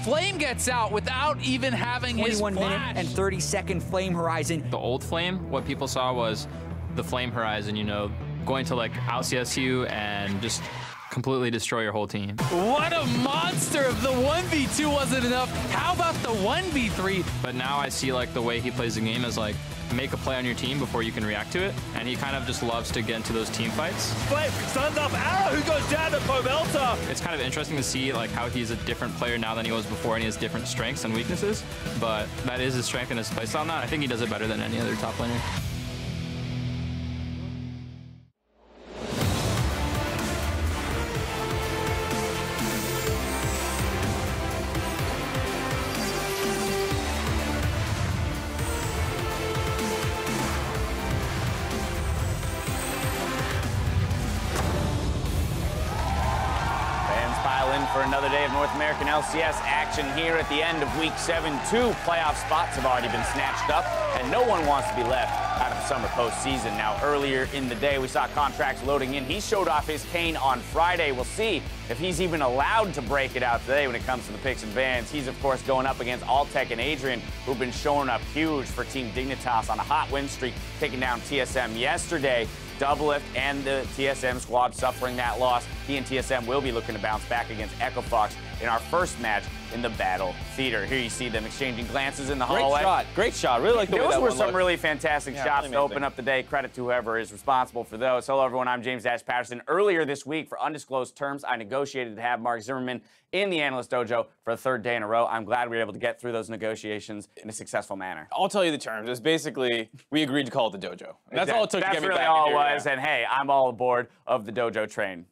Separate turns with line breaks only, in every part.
Flame gets out without even having his
21 minute
flash.
and 30-second Flame Horizon.
The old Flame, what people saw was the Flame Horizon, you know, going to like out-CS you and just completely destroy your whole team.
What a monster! If the 1v2 wasn't enough, how about the 1v3?
But now I see like the way he plays the game is like, make a play on your team before you can react to it. And he kind of just loves to get into those team fights.
Flame stuns up Arrow, who goes down to Pomelta.
It's kind of interesting to see like how he's a different player now than he was before, and he has different strengths and weaknesses. But that is his strength and his playstyle now. I think he does it better than any other top laner.
For another day of North American LCS action here at the end of Week 7. 2 playoff spots have already been snatched up, and no one wants to be left out of the summer postseason. Now, earlier in the day, we saw contracts loading in. He showed off his cane on Friday. We'll see if he's even allowed to break it out today when it comes to the picks and bans. He's, of course, going up against Altec and Adrian, who've been showing up huge for Team Dignitas on a hot win streak, taking down TSM yesterday. Doublelift and the TSM squad suffering that loss. He and TSM will be looking to bounce back against Echo Fox in our first match in the Battle Theater. Here you see them exchanging glances in the hallway.
Great shot. Really like the way that
Those were
one
some
looked.
really fantastic shots
really
to open up the day. Credit to whoever is responsible for those. Hello, everyone. I'm James Dash Patterson. Earlier this week, for undisclosed terms, I negotiated to have Mark Zimmerman in the Analyst Dojo for the 3rd day in a row. I'm glad we were able to get through those negotiations in a successful manner.
I'll tell you the terms. It's basically, we agreed to call it the dojo. And that's all it took to get me back.
That's really all
in
it
here,
was. And hey, I'm all aboard of the dojo train.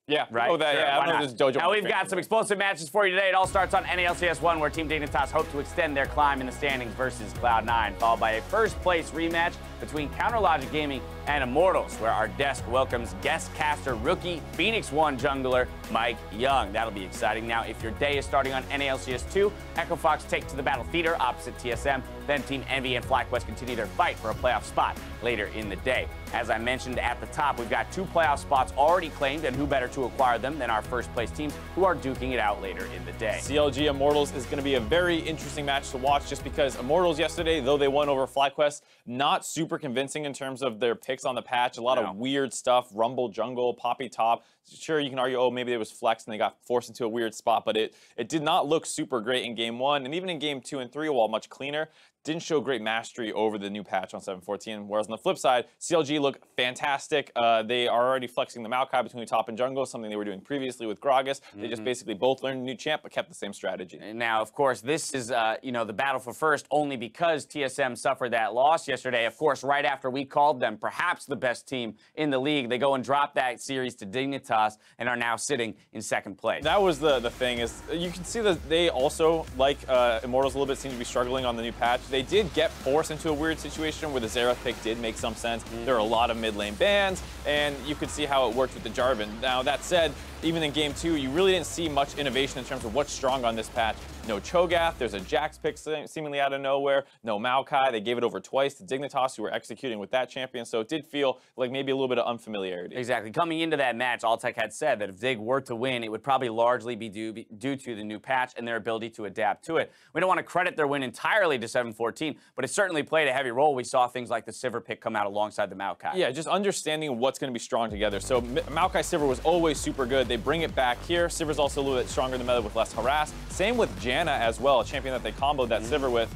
Yeah,
Right?
Oh, that,
Sure,
yeah,
why
I don't know
not?
this dojo.
Now we've got some explosive matches for you today. It all starts on NALCS 1, where Team Dignitas hope to extend their climb in the standings versus Cloud9, followed by a first-place rematch between Counterlogic Gaming and Immortals, where our desk welcomes guest caster rookie Phoenix 1 jungler Mike Young. That'll be exciting. Now, if your day is starting on NALCS 2, Echo Fox take to the Battle Theater opposite TSM. Then Team Envy and FlyQuest continue their fight for a playoff spot later in the day. As I mentioned at the top, we've got 2 playoff spots already claimed, and who better to acquire them than our first-place teams, who are duking it out later in the day.
CLG Immortals is going to be a very interesting match to watch, just because Immortals yesterday, though they won over FlyQuest, not super convincing in terms of their picks on the patch. A lot of weird stuff, Rumble Jungle, Poppy Top. Sure, you can argue, oh, maybe it was flexed and they got forced into a weird spot, but it did not look super great in Game 1, and even in Game 2 and 3, while much cleaner, didn't show great mastery over the new patch on 7.14. Whereas on the flip side, CLG look fantastic. They are already flexing the Maokai between top and jungle, something they were doing previously with Gragas. They just basically both learned a new champ, but kept the same strategy.
Now, of course, this is, you know, the battle for first only because TSM suffered that loss yesterday. Of course, right after we called them perhaps the best team in the league, they go and drop that series to Dignitas and are now sitting in 2nd place.
That was the thing, is you can see that they also, like Immortals a little bit, seem to be struggling on the new patch. They did get forced into a weird situation where the Xerath pick did make some sense. There are a lot of mid lane bans, and you could see how it worked with the Jarvan. Now, that said, even in Game 2, you really didn't see much innovation in terms of what's strong on this patch. No Cho'Gath, there's a Jax pick seemingly out of nowhere, no Maokai. They gave it over twice to Dignitas, who were executing with that champion, so it did feel like maybe a little bit of unfamiliarity.
Exactly. Coming into that match, Altec had said that if Dig were to win, it would probably largely be due to the new patch and their ability to adapt to it. We don't want to credit their win entirely to 7.14, but it certainly played a heavy role. We saw things like the Sivir pick come out alongside the Maokai.
Yeah, just understanding what's going to be strong together. So Maokai Sivir was always super good. They bring it back here. Sivir's also a little bit stronger in the meta with less harass. Same with Janna as well, a champion that they comboed that Sivir with.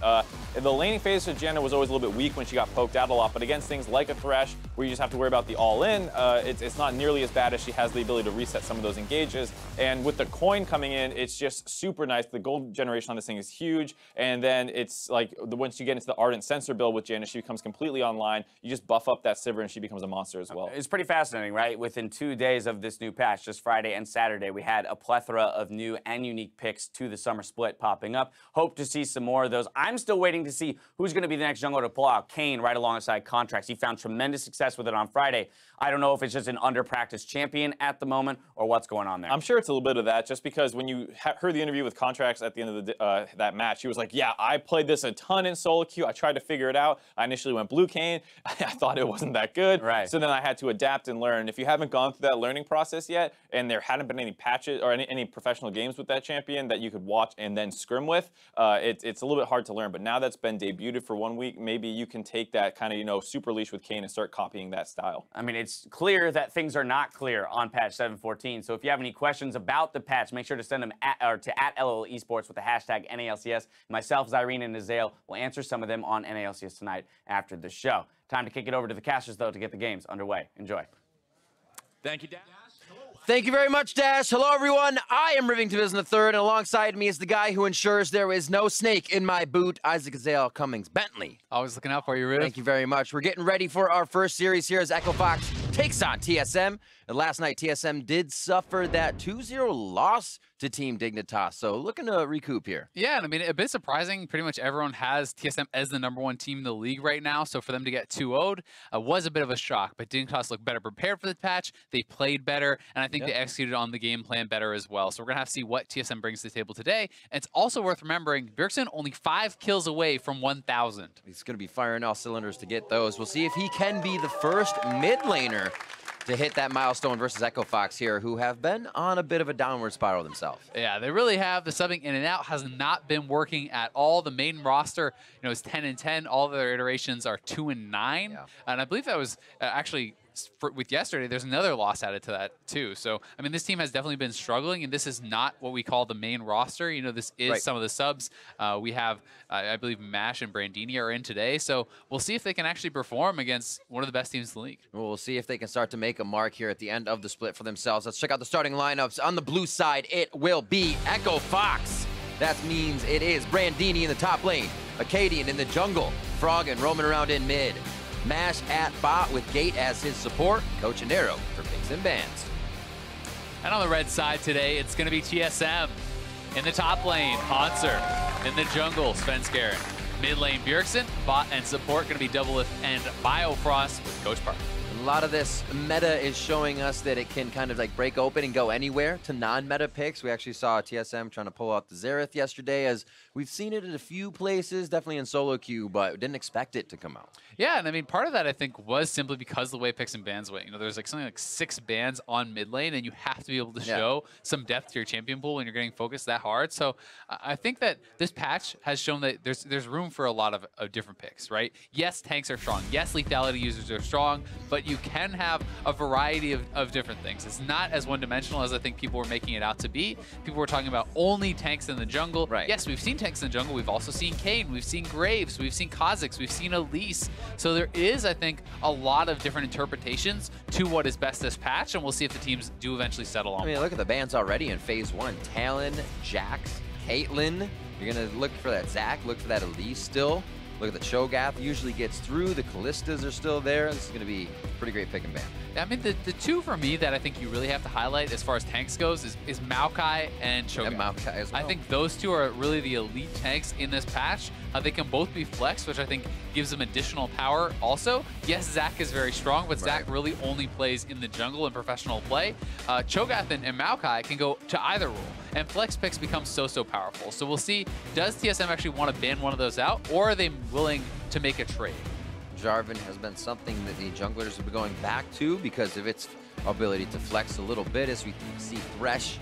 The laning phase of Janna was always a little bit weak when she got poked out a lot, but against things like a Thresh, where you just have to worry about the all-in, it's not nearly as bad as she has the ability to reset some of those engages. And with the coin coming in, it's just super nice. The gold generation on this thing is huge, and then it's like once you get into the Ardent Sensor build with Janna, she becomes completely online. You just buff up that Sivir and she becomes a monster as well.
It's pretty fascinating, right? Within 2 days of this new patch, just Friday and Saturday, we had a plethora of new and unique picks to the summer split popping up. Hope to see some more of those. I'm still waiting to see who's going to be the next jungler to pull out. Kane right alongside Contracts. He found tremendous success with it on Friday. I don't know if it's just an under-practiced champion at the moment or what's going on there.
I'm sure it's a little bit of that, just because when you heard the interview with Contracts at the end of the, that match, he was like, yeah, I played this a ton in solo queue. I tried to figure it out. I initially went blue Kane. I thought it wasn't that good.
Right.
So then I had to adapt and learn. If you haven't gone through that learning process yet, and there hadn't been any patches or any professional games with that champion that you could watch and then scrim with, it's a little bit hard to learn. But now that's been debuted for 1 week, maybe you can take that kind of, you know, super leash with Kane and start copying that style.
I mean, it's clear that things are not clear on patch 7.14. So if you have any questions about the patch, make sure to send them to @LL Esports with the hashtag NALCS. Myself, Zyrene, and Nazael will answer some of them on NALCS tonight after the show. Time to kick it over to the casters, though, to get the games underway. Enjoy.
Thank you, Dash.
Thank you very much, Dash. Hello, everyone. I am Rivington Vision III, and alongside me is the guy who ensures there is no snake in my boot, Isaac Azale Cummings Bentley.
Always looking out for you, Riv.
Thank you very much. We're getting ready for our first series here as Echo Fox takes on TSM. And last night, TSM did suffer that 2-0 loss to Team Dignitas, so looking to recoup here.
Yeah, and I mean, a bit surprising. Pretty much everyone has TSM as the #1 team in the league right now, so for them to get 2-0'd was a bit of a shock. But Dignitas looked better prepared for the patch. They played better, and I think they executed on the game plan better as well. So we're going to have to see what TSM brings to the table today. And it's also worth remembering, Bjergsen only 5 kills away from 1,000.
He's going to be firing all cylinders to get those. We'll see if he can be the first mid laner to hit that milestone versus Echo Fox here, who have been on a bit of a downward spiral themselves.
Yeah, they really have. The subbing in and out has not been working at all. The main roster, you know, is 10-10. All their iterations are 2-9. Yeah. And I believe that was actually with yesterday, there's another loss added to that too. So, I mean, this team has definitely been struggling, and this is not what we call the main roster. You know, this is some of the subs. We have, I believe, Mash and Brandini are in today. So we'll see if they can actually perform against one of the best teams in the league.
We'll see if they can start to make a mark here at the end of the split for themselves. Let's check out the starting lineups. On the blue side, it will be Echo Fox. That means it is Brandini in the top lane, Akaadian in the jungle, Froggen roaming around in mid, Mash at bot with Gate as his support, Coach and Arrow for picks and bans.
And on the red side today, it's going to be TSM. In the top lane, Hauntzer. In the jungle, Svenskeren. Mid lane, Bjergsen. Bot and support going to be Doublelift and Biofrost with Coach Park.
A lot of this meta is showing us that it can kind of like break open and go anywhere to non-meta picks. We actually saw TSM trying to pull out the Xerath yesterday, as we've seen it in a few places, definitely in solo queue, but didn't expect it to come out.
Yeah, and I mean, part of that, I think, was simply because of the way picks and bans went. You know, there's like something like 6 bans on mid lane, and you have to be able to show some depth to your champion pool when you're getting focused that hard. So I think that this patch has shown that there's room for a lot of different picks, right? Yes, tanks are strong. Yes, lethality users are strong, but you can have a variety of different things. It's not as one-dimensional as I think people were making it out to be. People were talking about only tanks in the jungle.
Right.
Yes, we've seen tanks in the jungle. We've also seen Kane. We've seen Graves. We've seen Kha'Zix. We've seen Elise. So there is, I think, a lot of different interpretations to what is best this patch, and we'll see if the teams do eventually settle on.
I mean, look at the bans already in phase 1. Talon, Jax, Caitlyn. You're going to look for that Zac, look for that Elise still. Look at the Cho'Gath usually gets through. The Kalistas are still there. This is going to be a pretty great pick and ban.
I mean, the two for me that I think you really have to highlight as far as tanks goes is Maokai and Cho'Gath.
And Maokai as well.
I think those two are really the elite tanks in this patch. They can both be flexed, which I think gives them additional power also. Yes, Zac is very strong, but Zac really only plays in the jungle in professional play. Cho'Gath and Maokai can go to either role, and flex picks become so powerful. So we'll see, does TSM actually want to ban one of those out, or are they willing to make a trade?
Jarvan has been something that the junglers have been going back to because of its ability to flex a little bit, as we see Thresh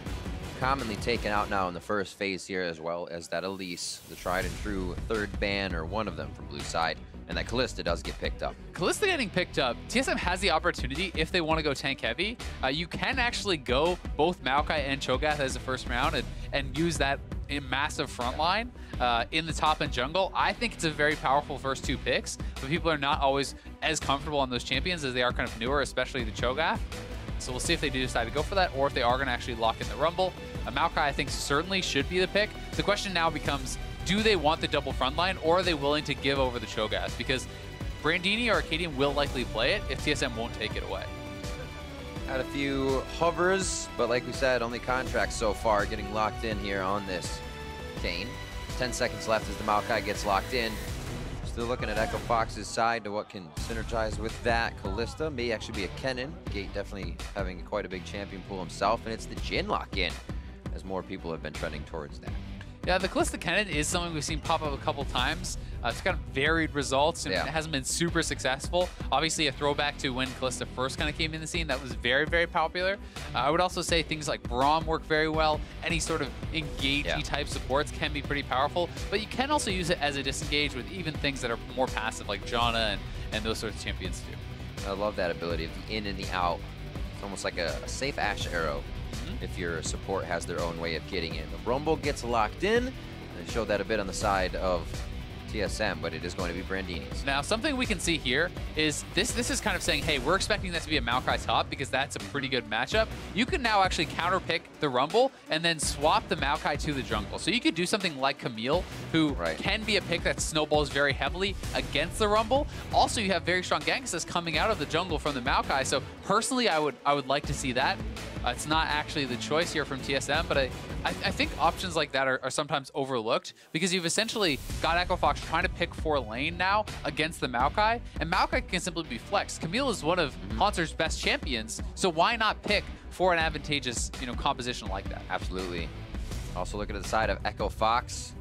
commonly taken out now in the first phase here, as well as that Elise, the tried and true third ban, or one of them from blue side, and that Kalista does get picked up.
Kalista getting picked up, TSM has the opportunity, if they want to go tank heavy, you can actually go both Maokai and Cho'Gath as the first round and use that in massive front line in the top and jungle. I think it's a very powerful first 2 picks, but people are not always as comfortable on those champions as they are kind of newer, especially the Cho'Gath. So we'll see if they do decide to go for that, or if they are going to actually lock in the Rumble. Maokai, I think, certainly should be the pick. The question now becomes, do they want the double front line, or are they willing to give over the Cho'Gath? Because Brandini or Akaadian will likely play it if TSM won't take it away.
Had a few hovers, but like we said, only contracts so far getting locked in here on this Kane. 10 seconds left as the Maokai gets locked in. Still looking at Echo Fox's side to what can synergize with that. Kalista may actually be a Kennen. Gate definitely having quite a big champion pool himself, and it's the Jhin lock-in, as more people have been trending towards that.
Yeah, the Kalista Kennen is something we've seen pop up a couple times. It's kind of varied results, and
Yeah.
it hasn't been super successful. Obviously, a throwback to when Kalista first kind of came in the scene, that was very, very popular. I would also say things like Braum work very well. Any sort of engagey type supports can be pretty powerful, but you can also use it as a disengage with even things that are more passive, like Janna and those sorts of champions too.
I love that ability of the in and the out. It's almost like a safe Ashe arrow if your support has their own way of getting in. The Rumble gets locked in, and they showed that a bit on the side of TSM, but it is going to be Brandini's.
Now, something we can see here is this is kind of saying, hey, we're expecting that to be a Maokai top because that's a pretty good matchup. You can now actually counterpick the Rumble and then swap the Maokai to the jungle. So you could do something like Camille, who can be a pick that snowballs very heavily against the Rumble. Also, you have very strong gank assist coming out of the jungle from the Maokai. So personally, I would like to see that. It's not actually the choice here from TSM, but I think options like that are sometimes overlooked because you've essentially got Echo Fox trying to pick 4 lane now against the Maokai, and Maokai can simply be flexed. Camille is one of Hauntzer's best champions, so why not pick for an advantageous composition like that?
Absolutely. Also looking at the side of Echo Fox,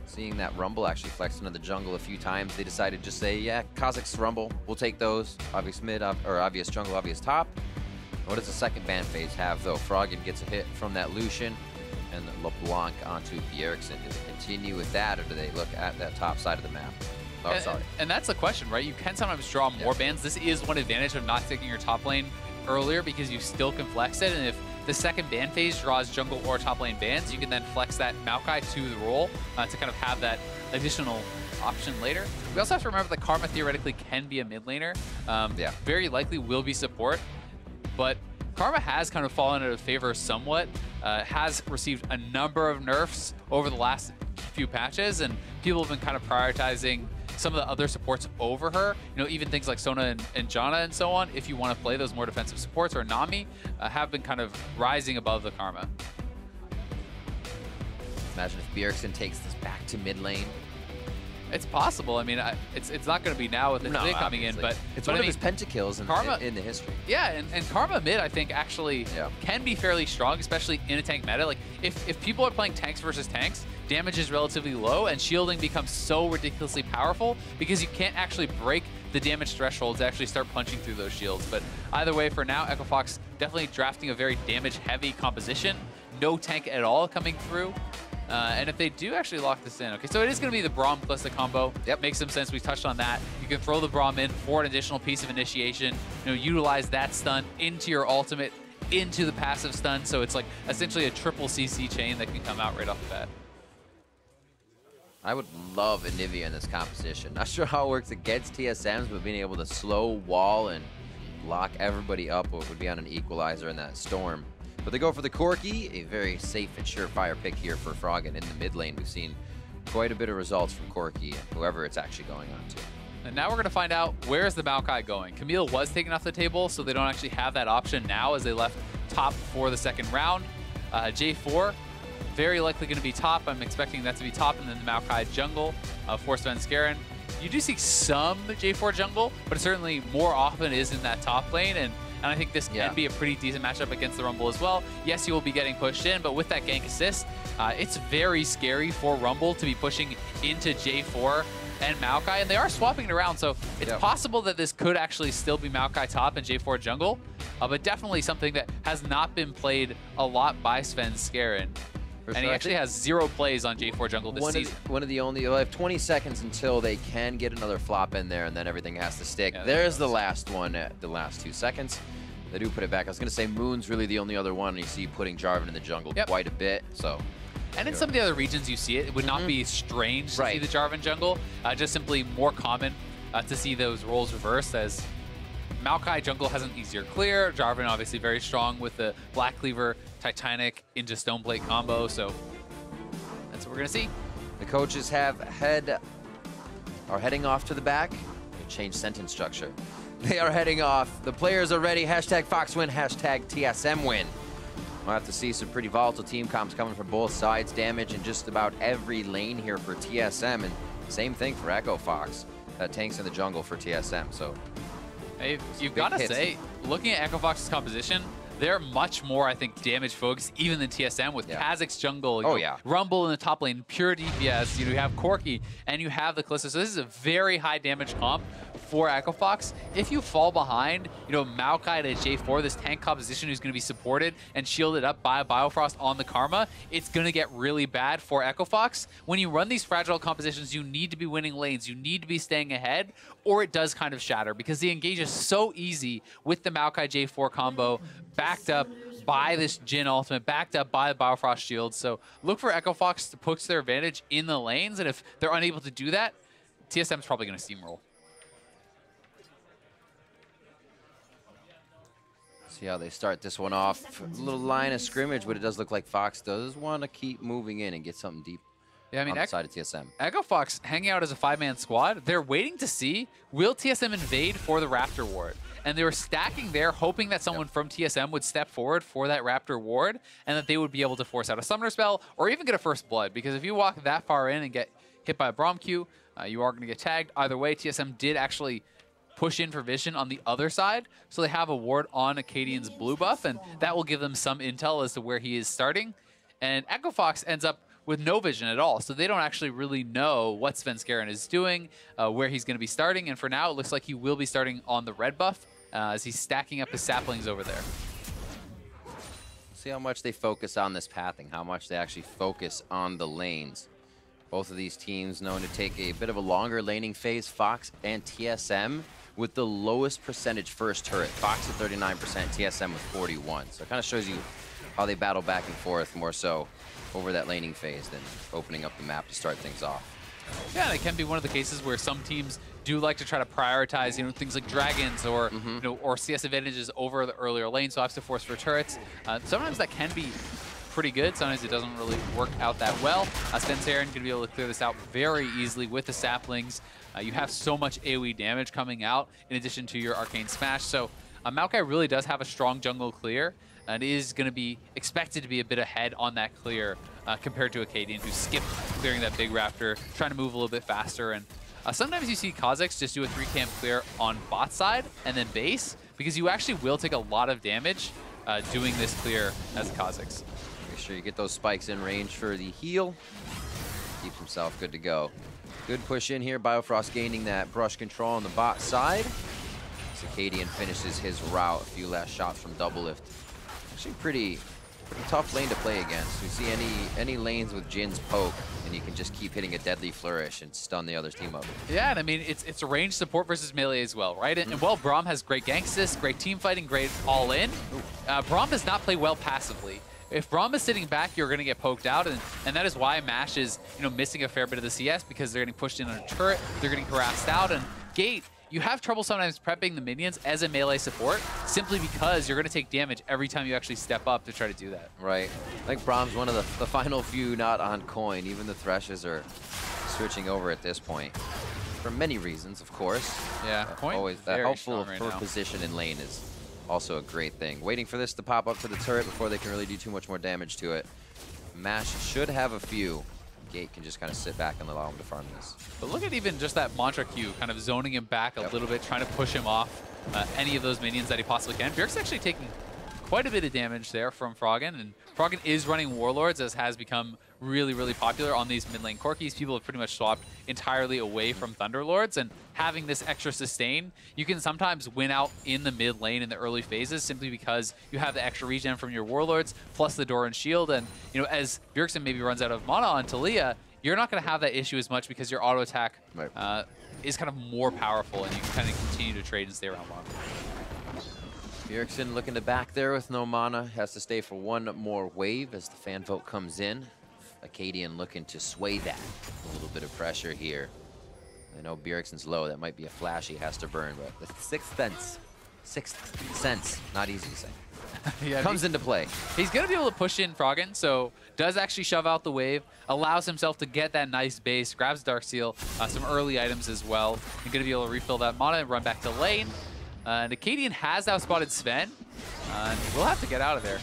seeing that Rumble actually flexed into the jungle a few times, they decided to just say, yeah, Kha'Zix Rumble, we'll take those. Obvious mid, or obvious jungle, obvious top. What does the second ban phase have, though? Froggen gets a hit from that Lucian, and LeBlanc onto Bjergsen. Do they continue with that, or do they look at that top side of the map? Oh, sorry.
And that's the question, right? You can sometimes draw more bans. This is one advantage of not taking your top lane earlier because you still can flex it, and if the second ban phase draws jungle or top lane bans, you can then flex that Maokai to the role to kind of have that additional option later. We also have to remember that Karma theoretically can be a mid laner. Very likely will be support. But Karma has kind of fallen out of favor somewhat, has received a number of nerfs over the last few patches, and people have been kind of prioritizing some of the other supports over her. Even things like Sona and Janna and so on, if you want to play those more defensive supports, or Nami, have been kind of rising above the Karma.
Imagine if Bjergsen takes this back to mid lane.
It's possible. I mean, it's not going to be now with the Taliyah coming in, but
it's one of his pentakills in the history.
Yeah, and Karma mid, I think, actually can be fairly strong, especially in a tank meta. Like, if people are playing tanks versus tanks, damage is relatively low, and shielding becomes so ridiculously powerful because you can't actually break the damage threshold to actually start punching through those shields. But either way, for now, Echo Fox definitely drafting a very damage-heavy composition. No tank at all coming through. And if they do actually lock this in, okay, so it is going to be the Braum Kalista combo. Makes some sense. We touched on that. You can throw the Braum in for an additional piece of initiation. Utilize that stun into your ultimate, into the passive stun. So it's like essentially a triple CC chain that can come out right off the bat.
I would love Anivia in this composition. Not sure how it works against TSMs, but being able to slow wall and lock everybody up would be on an equalizer in that storm. But they go for the Corki, a very safe and surefire pick here for Froggen in the mid lane. We've seen quite a bit of results from Corki and whoever it's actually going on to.
And now we're going to find out, where is the Maokai going? Camille was taken off the table, so they don't actually have that option now as they left top for the second round. J4, very likely going to be top. I'm expecting that to be top, and then the Maokai jungle for Svenskeren. You do see some J4 jungle, but certainly more often is in that top lane, and I think this can be a pretty decent matchup against the Rumble as well. Yes, you will be getting pushed in, but with that gank assist, it's very scary for Rumble to be pushing into J4 and Maokai, and they are swapping it around, so it's possible that this could actually still be Maokai top and J4 jungle, but definitely something that has not been played a lot by Svenskeren. And he actually has 0 plays on J4 jungle this season.
One of the only, they'll have 20 seconds until they can get another flop in there, and then everything has to stick. There's the last one at the last 2 seconds. They do put it back. I was going to say Moon's really the only other one, and you see putting Jarvan in the jungle quite a bit. So,
and in some of the other regions you see it, it would not be strange to see the Jarvan jungle, just simply more common to see those roles reversed, as Maokai jungle has an easier clear. Jarvan obviously very strong with the Black Cleaver, Titanic into Stoneplate combo, so that's what we're going to see.
The coaches are heading off to the back. Change sentence structure. They are heading off. The players are ready. Hashtag Fox win, hashtag TSM win. We'll have to see some pretty volatile team comps coming from both sides. Damage in just about every lane here for TSM, and same thing for Echo Fox. tanks in the jungle for TSM. So
hey, you've got to say, looking at Echo Fox's composition, they're much more, I think, damage focused even than TSM with Kha'Zix jungle. You know, Rumble in the top lane, pure DPS. You know, you have Corki and you have the Kalista. So this is a very high damage comp for Echo Fox. If you fall behind, you know, Maokai to J4, this tank composition who's going to be supported and shielded up by a Biofrost on the Karma, it's going to get really bad for Echo Fox. When you run these fragile compositions, you need to be winning lanes. You need to be staying ahead, or it does kind of shatter because the engage is so easy with the Maokai J4 combo, backed up by this Jhin ultimate, backed up by the Biofrost shield. So look for Echo Fox to push their advantage in the lanes, and if they're unable to do that, TSM's probably going to steamroll.
See how they start this one off. A little line of scrimmage, but it does look like Fox does want to keep moving in and get something deep. Yeah, I mean, on the side of TSM.
Echo Fox hanging out as a 5-man squad. They're waiting to see, will TSM invade for the Raptor ward? And they were stacking there, hoping that someone from TSM would step forward for that Raptor ward, and that they would be able to force out a summoner spell, or even get a first blood. Because if you walk that far in and get hit by a Braum Q, you are going to get tagged. Either way, TSM did actually push in for vision on the other side, so they have a ward on Akaadian's blue buff, and that will give them some intel as to where he is starting. And Echo Fox ends up with no vision at all, so they don't actually really know what Svenskeren is doing, where he's going to be starting, and for now it looks like he will be starting on the red buff as he's stacking up his saplings over there.
See how much they focus on this pathing, how much they actually focus on the lanes. Both of these teams known to take a bit of a longer laning phase, Fox and TSM, with the lowest percentage first turret. Fox at 39%, TSM with 41. So it kind of shows you how they battle back and forth more so over that laning phase than opening up the map to start things off.
Yeah, and it can be one of the cases where some teams do like to try to prioritize, you know, things like dragons or you know, or CS advantages over the earlier lane, so have to force for turrets. Sometimes that can be pretty good. Sometimes it doesn't really work out that well. Svenskeren can be able to clear this out very easily with the saplings. You have so much AoE damage coming out in addition to your arcane smash. So Maokai really does have a strong jungle clear, and is going to be expected to be a bit ahead on that clear compared to Akaadian, who skipped clearing that big Raptor, trying to move a little bit faster. And sometimes you see Kha'Zix just do a 3-camp clear on bot side and then base, because you actually will take a lot of damage doing this clear as Kha'Zix.
Make sure you get those spikes in range for the heal. Keep himself good to go. Good push in here. Biofrost gaining that brush control on the bot side. Akaadian finishes his route. A few last shots from Doublelift. Actually pretty tough lane to play against. We see any lanes with Jhin's poke, and you can just keep hitting a deadly flourish and stun the other team up.
Yeah, and I mean, it's a ranged support versus melee as well, right? And while Braum has great gank assist, great team fighting, great all-in, Braum does not play well passively. If Braum is sitting back, you're going to get poked out, and that is why Mash is, you know, missing a fair bit of the CS, because they're getting pushed in on a turret, they're getting harassed out, and Gate, you have trouble sometimes prepping the minions as a melee support, simply because you're going to take damage every time you actually step up to try to do that.
Right. I think Braum's one of the final few not on coin. Even the Threshes are switching over at this point. For many reasons, of course.
Yeah, coin
always that helpful right position in lane is also a great thing. Waiting for this to pop up to the turret before they can really do too much more damage to it. Mash should have a few. Gate can just kind of sit back and allow him to farm this.
But look at even just that Mantra Q, kind of zoning him back a little bit, trying to push him off any of those minions that he possibly can. Bjergsen actually taking quite a bit of damage there from Froggen, and Froggen is running Warlords, as has become really, really popular on these mid lane Corkis. People have pretty much swapped entirely away from Thunderlords, and having this extra sustain, you can sometimes win out in the mid lane in the early phases simply because you have the extra regen from your Warlords, plus the Doran shield, and you know, as Bjergsen maybe runs out of mana on Taliyah, you're not going to have that issue as much because your auto attack is kind of more powerful, and you can kind of continue to trade and stay around long.
Bjergsen looking to back there with no mana. Has to stay for one more wave as the fan vote comes in. Akaadian looking to sway that. A little bit of pressure here. I know Bjergsen's low. That might be a flash he has to burn, but the sixth sense, not easy to say. Yeah, comes into play.
He's going to be able to push in Froggen, so does actually shove out the wave, allows himself to get that nice base, grabs Darksteel, some early items as well, and going to be able to refill that mana and run back to lane. And Akaadian has outspotted Sven, and we'll have to get out of there.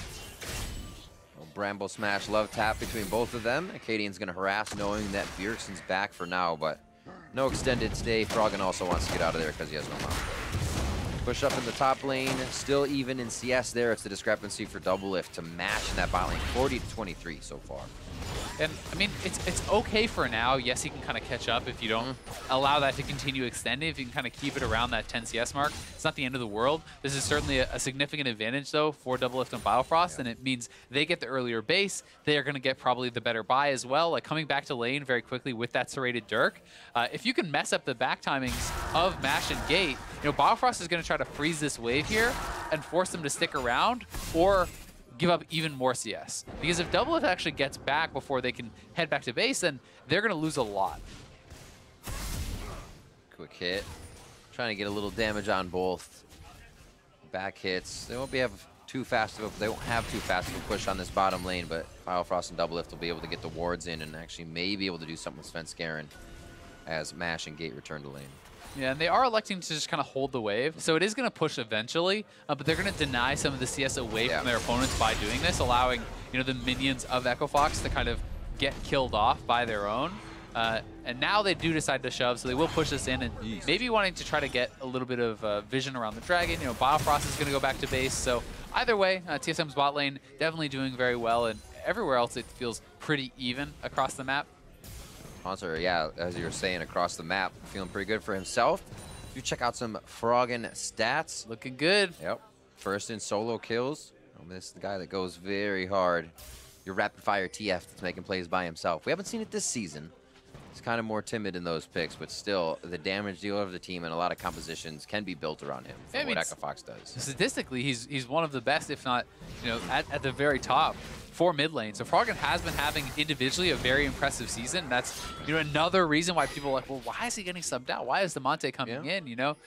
Bramble smash, love tap between both of them. Akaadian's going to harass knowing that Bjergsen's back for now, but No extended stay. Froggen also wants to get out of there because he has no mount. Push up in the top lane. Still even in CS there. It's the discrepancy for Doublelift to match in that bot lane. 40-23 so far.
And, I mean, it's okay for now. Yes, he can kind of catch up if you don't allow that to continue extending. If you can kind of keep it around that 10 CS mark, it's not the end of the world. This is certainly a significant advantage, though, for Doublelift and Biofrost, and it means they get the earlier base. They are going to get probably the better buy as well. Like, coming back to lane very quickly with that serrated Dirk. If you can mess up the back timings of Mash and Gate, you know, Biofrost is going to try to freeze this wave here and force them to stick around, or give up even more CS. Because if Doublelift actually gets back before they can head back to base, then they're going to lose a lot.
Quick hit. Trying to get a little damage on both. Back hits. They won't have too fast of a push on this bottom lane, but Biofrost and Doublelift will be able to get the wards in and actually may be able to do something with Svenskeren as Mash and Gate return to lane.
Yeah, and they are electing to just kind of hold the wave. So it is going to push eventually, but they're going to deny some of the CS away from their opponents by doing this, allowing, you know, the minions of Echo Fox to kind of get killed off by their own. And now they do decide to shove, so they will push this in and maybe wanting to try to get a little bit of vision around the dragon. You know, Biofrost is going to go back to base. So either way, TSM's bot lane definitely doing very well, and everywhere else it feels pretty even across the map.
Hauntzer, yeah, as you were saying, across the map, feeling pretty good for himself. You check out some Froggen stats.
Looking good.
Yep. First in solo kills. This is the guy that goes very hard. Your rapid fire TF that's making plays by himself. We haven't seen it this season. He's kind of more timid in those picks, but still, the damage dealer of the team and a lot of compositions can be built around him from what Echo Fox does.
Statistically, he's one of the best, if not, you know, at the very top for mid lane. So Froggen has been having individually a very impressive season. That's, you know, another reason why people are like, well, why is he getting subbed out? Why is the Monte coming in, you know?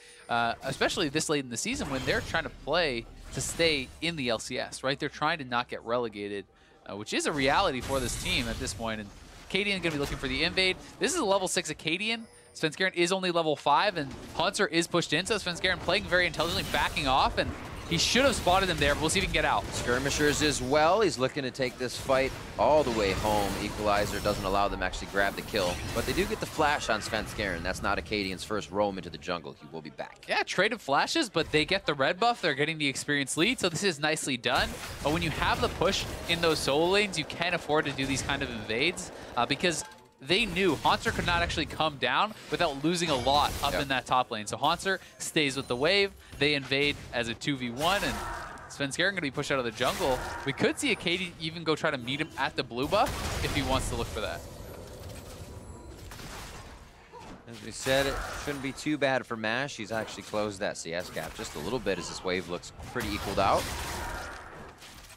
Especially this late in the season when they're trying to play to stay in the LCS, right? They're trying to not get relegated, which is a reality for this team at this point. And Akaadian going to be looking for the invade. This is a level 6 Akaadian. Svenskeren is only level 5, and Hauntzer is pushed in, so Svenskeren playing very intelligently, backing off, and he should have spotted him there, but we'll see if he can get out.
Skirmishers as well. He's looking to take this fight all the way home. Equalizer doesn't allow them to actually grab the kill, but they do get the flash on Svenskeren. That's not Akaadian's first roam into the jungle. He will be back.
Yeah, traded flashes, but they get the red buff. They're getting the experience lead, so this is nicely done. But when you have the push in those solo lanes, you can afford to do these kind of invades because they knew Hauntzer could not actually come down without losing a lot up in that top lane. So Hauntzer stays with the wave. They invade as a 2v1, and Svenskeren going to be pushed out of the jungle. We could see Akaadian even go try to meet him at the blue buff if he wants to look for that.
As we said, it shouldn't be too bad for Mash. He's actually closed that CS gap just a little bit as this wave looks pretty equaled out.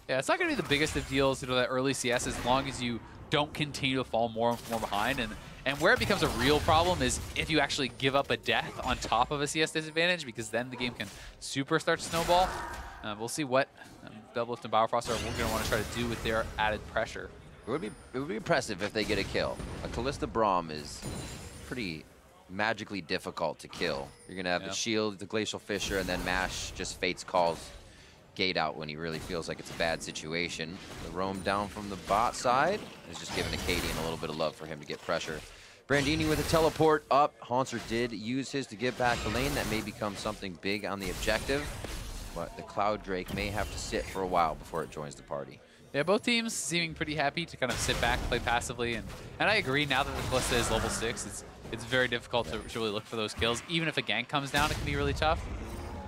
Yeah, it's not going to be the biggest of deals, you know, that early CS, as long as you don't continue to fall more and more behind. And where it becomes a real problem is if you actually give up a death on top of a CS disadvantage, because then the game can super start to snowball. We'll see what Doublelift and Biofrost are going to want to try to do with their added pressure.
It would be impressive if they get a kill. A Kalista Braum is pretty magically difficult to kill. You're going to have the shield, the Glacial Fissure, and then Mash just Fates calls Gate out when he really feels like it's a bad situation. The roam down from the bot side is just giving Akaadian a little bit of love for him to get pressure. Brandini with a teleport up. Hauntzer did use his to get back the lane. That may become something big on the objective, but the Cloud Drake may have to sit for a while before it joins the party.
Yeah, both teams seeming pretty happy to kind of sit back, play passively, and I agree, now that the Kalista is level 6, it's very difficult to really look for those kills. Even if a gank comes down, it can be really tough.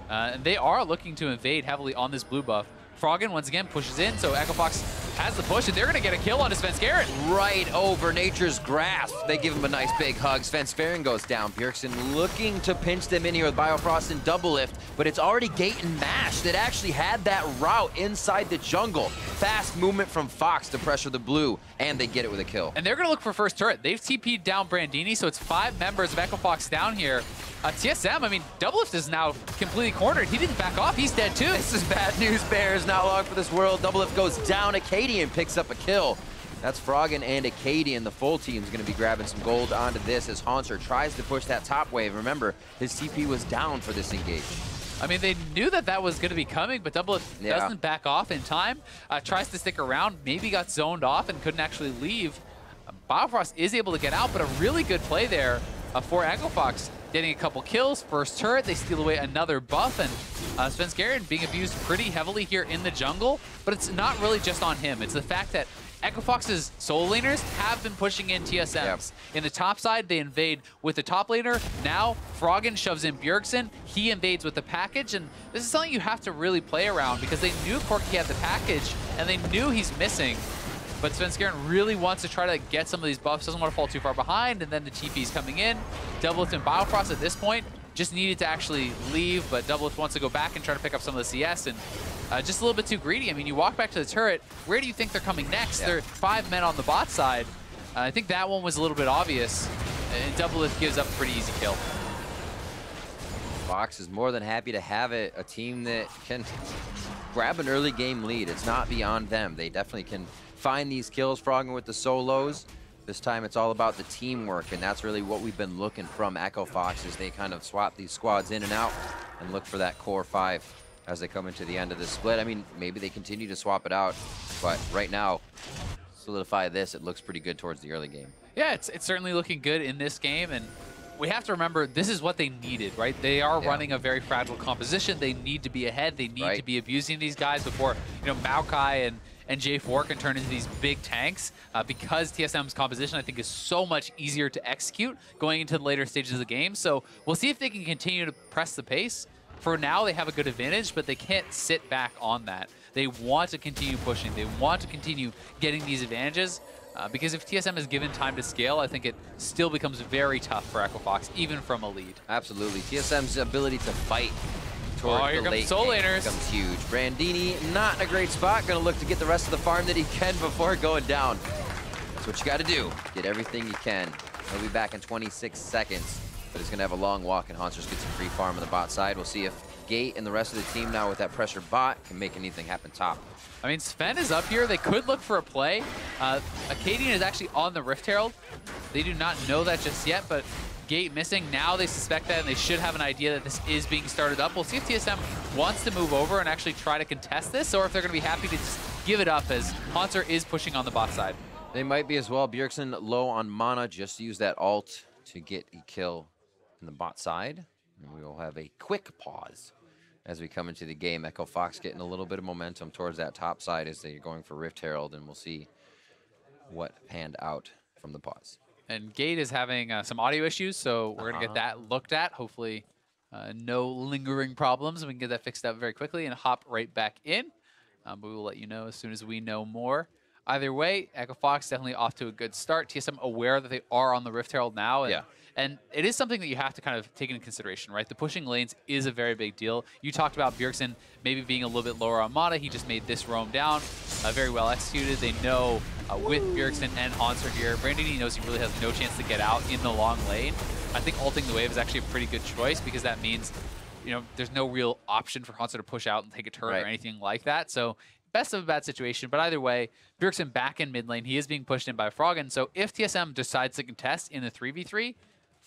And they are looking to invade heavily on this blue buff. Froggen, once again, pushes in, so Echo Fox has the push, and they're going to get a kill on Svenskeren.
Right over Nature's Grasp. They give him a nice big hug. Svenskeren goes down. Bjergsen looking to pinch them in here with Biofrost and Doublelift, but it's already Gate and Mash that actually had that route inside the jungle. Fast movement from Fox to pressure the blue, and they get it with a kill.
And they're going to look for first turret. They've TP'd down Brandini, so it's 5 members of Echo Fox down here. TSM, I mean, Doublelift is now completely cornered. He didn't back off. He's dead too.
This is bad news, Bears. Not long for this world. Doublelift goes down. Akaadian picks up a kill. That's Froggen and Akaadian. The full team's going to be grabbing some gold onto this as Hauntzer tries to push that top wave. Remember, his TP was down for this engage.
I mean, they knew that that was going to be coming, but Doublelift doesn't back off in time. Tries to stick around, maybe got zoned off and couldn't actually leave. Biofrost is able to get out, but a really good play there for Echo Fox. Getting a couple kills, first turret, they steal away another buff, and Svenskeren being abused pretty heavily here in the jungle, but it's not really just on him. It's the fact that Echo Fox's solo laners have been pushing in TSMs. Yep. In the top side, they invade with the top laner. Now, Froggen shoves in Bjergsen. He invades with the package, and this is something you have to really play around because they knew Corki had the package, and they knew he's missing. But Svenskeren really wants to try to get some of these buffs, doesn't want to fall too far behind, and then the TP's coming in. Doublelift and Biofrost at this point just needed to actually leave, but Doublelift wants to go back and try to pick up some of the CS, and just a little bit too greedy. I mean, you walk back to the turret, where do you think they're coming next? There are 5 men on the bot side. I think that one was a little bit obvious, and Doublelift gives up a pretty easy kill.
Fox is more than happy to have it, a team that can grab an early game lead. It's not beyond them. They definitely can find these kills. Froggen with the solos. This time it's all about the teamwork, and that's really what we've been looking from Echo Fox as they kind of swap these squads in and out and look for that core 5 as they come into the end of this split. I mean, maybe they continue to swap it out, but right now, solidify this, it looks pretty good towards the early game.
Yeah, it's certainly looking good in this game, and we have to remember this is what they needed, right? They are running a very fragile composition. They need to be ahead. They need to be abusing these guys before, you know, Maokai and J4 can turn into these big tanks because TSM's composition, I think, is so much easier to execute going into the later stages of the game. So we'll see if they can continue to press the pace. For now, they have a good advantage, but they can't sit back on that. They want to continue pushing. They want to continue getting these advantages because if TSM is given time to scale, I think it still becomes very tough for Echo Fox, even from a lead.
Absolutely. TSM's ability to fight toward
here
the late
comes Soul
game
Laners.
becomes huge. Brandini not in a great spot. Going to look to get the rest of the farm that he can before going down. That's what you got to do. Get everything you can. He'll be back in 26 seconds, but he's going to have a long walk, and Hauntzer's get some free farm on the bot side. We'll see if Gate and the rest of the team now with that pressure bot can make anything happen top.
I mean, Sven is up here. They could look for a play. Akaadian is actually on the Rift Herald. They do not know that just yet, but Gate missing. Now they suspect that, and they should have an idea that this is being started up. We'll see if TSM wants to move over and actually try to contest this, or if they're going to be happy to just give it up as Hauntzer is pushing on the bot side.
They might be as well. Bjergsen low on mana. Just use that ult to get a kill in the bot side. And we will have a quick pause as we come into the game. Echo Fox getting a little bit of momentum towards that top side as they're going for Rift Herald, and we'll see what panned out from the pause.
And Gate is having some audio issues, so we're going to get that looked at. Hopefully no lingering problems. We can get that fixed up very quickly and hop right back in. But we will let you know as soon as we know more. Either way, Echo Fox definitely off to a good start. TSM aware that they are on the Rift Herald now. And it is something that you have to kind of take into consideration, right? The pushing lanes is a very big deal. You talked about Bjergsen maybe being a little bit lower on mana. He just made this roam down. Very well executed. They know with Bjergsen and Hauntzer here, Brandini knows he really has no chance to get out in the long lane. I think ulting the wave is actually a pretty good choice because that means, you know, there's no real option for Hauntzer to push out and take a turret or anything like that. So best of a bad situation, but either way, Bjergsen back in mid lane. He is being pushed in by Froggen. So if TSM decides to contest in the 3v3,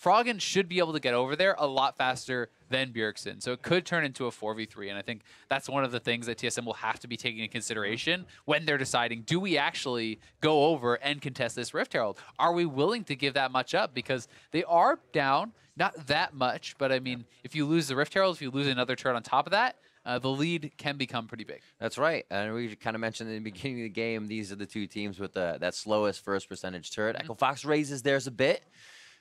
Froggen should be able to get over there a lot faster than Bjergsen. So it could turn into a 4v3, and I think that's one of the things that TSM will have to be taking into consideration when they're deciding, do we actually go over and contest this Rift Herald? Are we willing to give that much up? Because they are down, not that much, but I mean, if you lose the Rift Herald, if you lose another turret on top of that, the lead can become pretty big.
That's right. And we kind of mentioned in the beginning of the game, these are the two teams with that slowest first percentage turret. Echo Fox raises theirs a bit.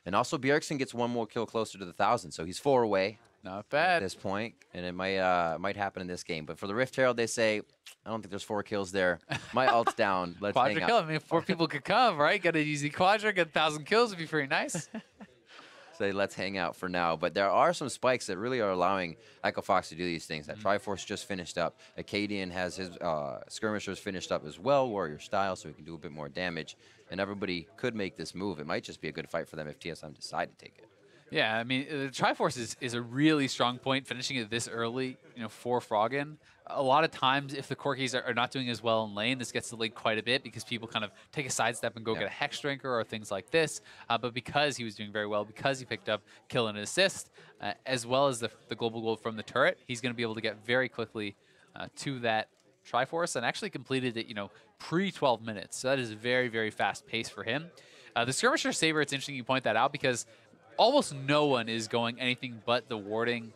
And also, Bjergsen gets one more kill closer to the 1,000, so he's 4 away.
Not bad.
At this point, and it might happen in this game. But for the Rift Herald, they say, I don't think there's 4 kills there. My ult's down. Let's hang
Quadra
out.
kill. I mean, 4 people could come, right? Got an easy quadra, get 1,000 kills would be pretty nice.
Say, let's hang out for now. But there are some spikes that really are allowing Echo Fox to do these things. That Triforce just finished up. Akaadian has his skirmishers finished up as well, warrior style, so he can do a bit more damage. And everybody could make this move. It might just be a good fight for them if TSM decide to take it.
Yeah, I mean, the Triforce is a really strong point, finishing it this early, you know, for Froggen. A lot of times, if the Corkis are not doing as well in lane, this gets delayed quite a bit because people kind of take a sidestep and go get a Hex Drinker or things like this. But because he was doing very well, because he picked up kill and assist, as well as the global gold from the turret, he's going to be able to get very quickly to that Triforce and actually completed it, you know, pre-12 minutes. So that is a very, very fast pace for him. The Skirmisher Saber, it's interesting you point that out because almost no one is going anything but the warding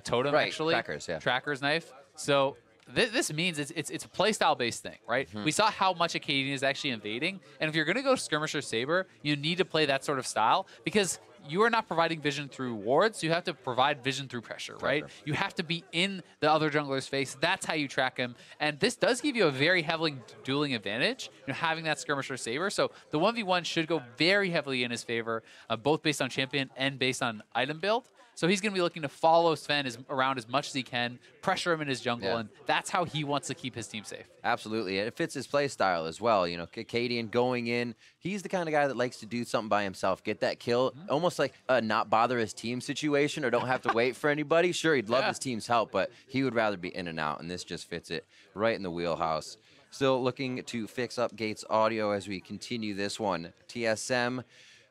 totem, actually.
Trackers, yeah.
Tracker's knife. So this means it's a playstyle based thing, right? We saw how much Akaadian is actually invading, and if you're going to go skirmisher saber, you need to play that sort of style because you are not providing vision through wards. You have to provide vision through pressure, right? You have to be in the other jungler's face. That's how you track him. And this does give you a very heavily dueling advantage, having that skirmisher saber. So the 1v1 should go very heavily in his favor, both based on champion and based on item build. So he's going to be looking to follow Sven around as much as he can, pressure him in his jungle, and that's how he wants to keep his team safe.
Absolutely. And it fits his play style as well. You know, Akaadian going in, he's the kind of guy that likes to do something by himself, get that kill, almost like a not bother his team situation or don't have to wait for anybody. Sure, he'd love his team's help, but he would rather be in and out, and this just fits it right in the wheelhouse. Still looking to fix up Gates' audio as we continue this one. TSM,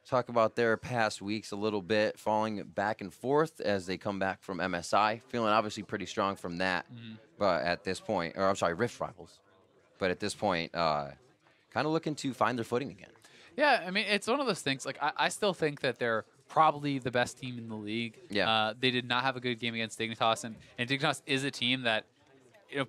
talk about their past weeks a little bit, falling back and forth as they come back from MSI. Feeling obviously pretty strong from that, but at this point, or I'm sorry, Rift Rivals. But at this point, kind of looking to find their footing again.
Yeah, I mean, it's one of those things. Like, I still think that they're probably the best team in the league.
Yeah.
They did not have a good game against Dignitas, and Dignitas is a team that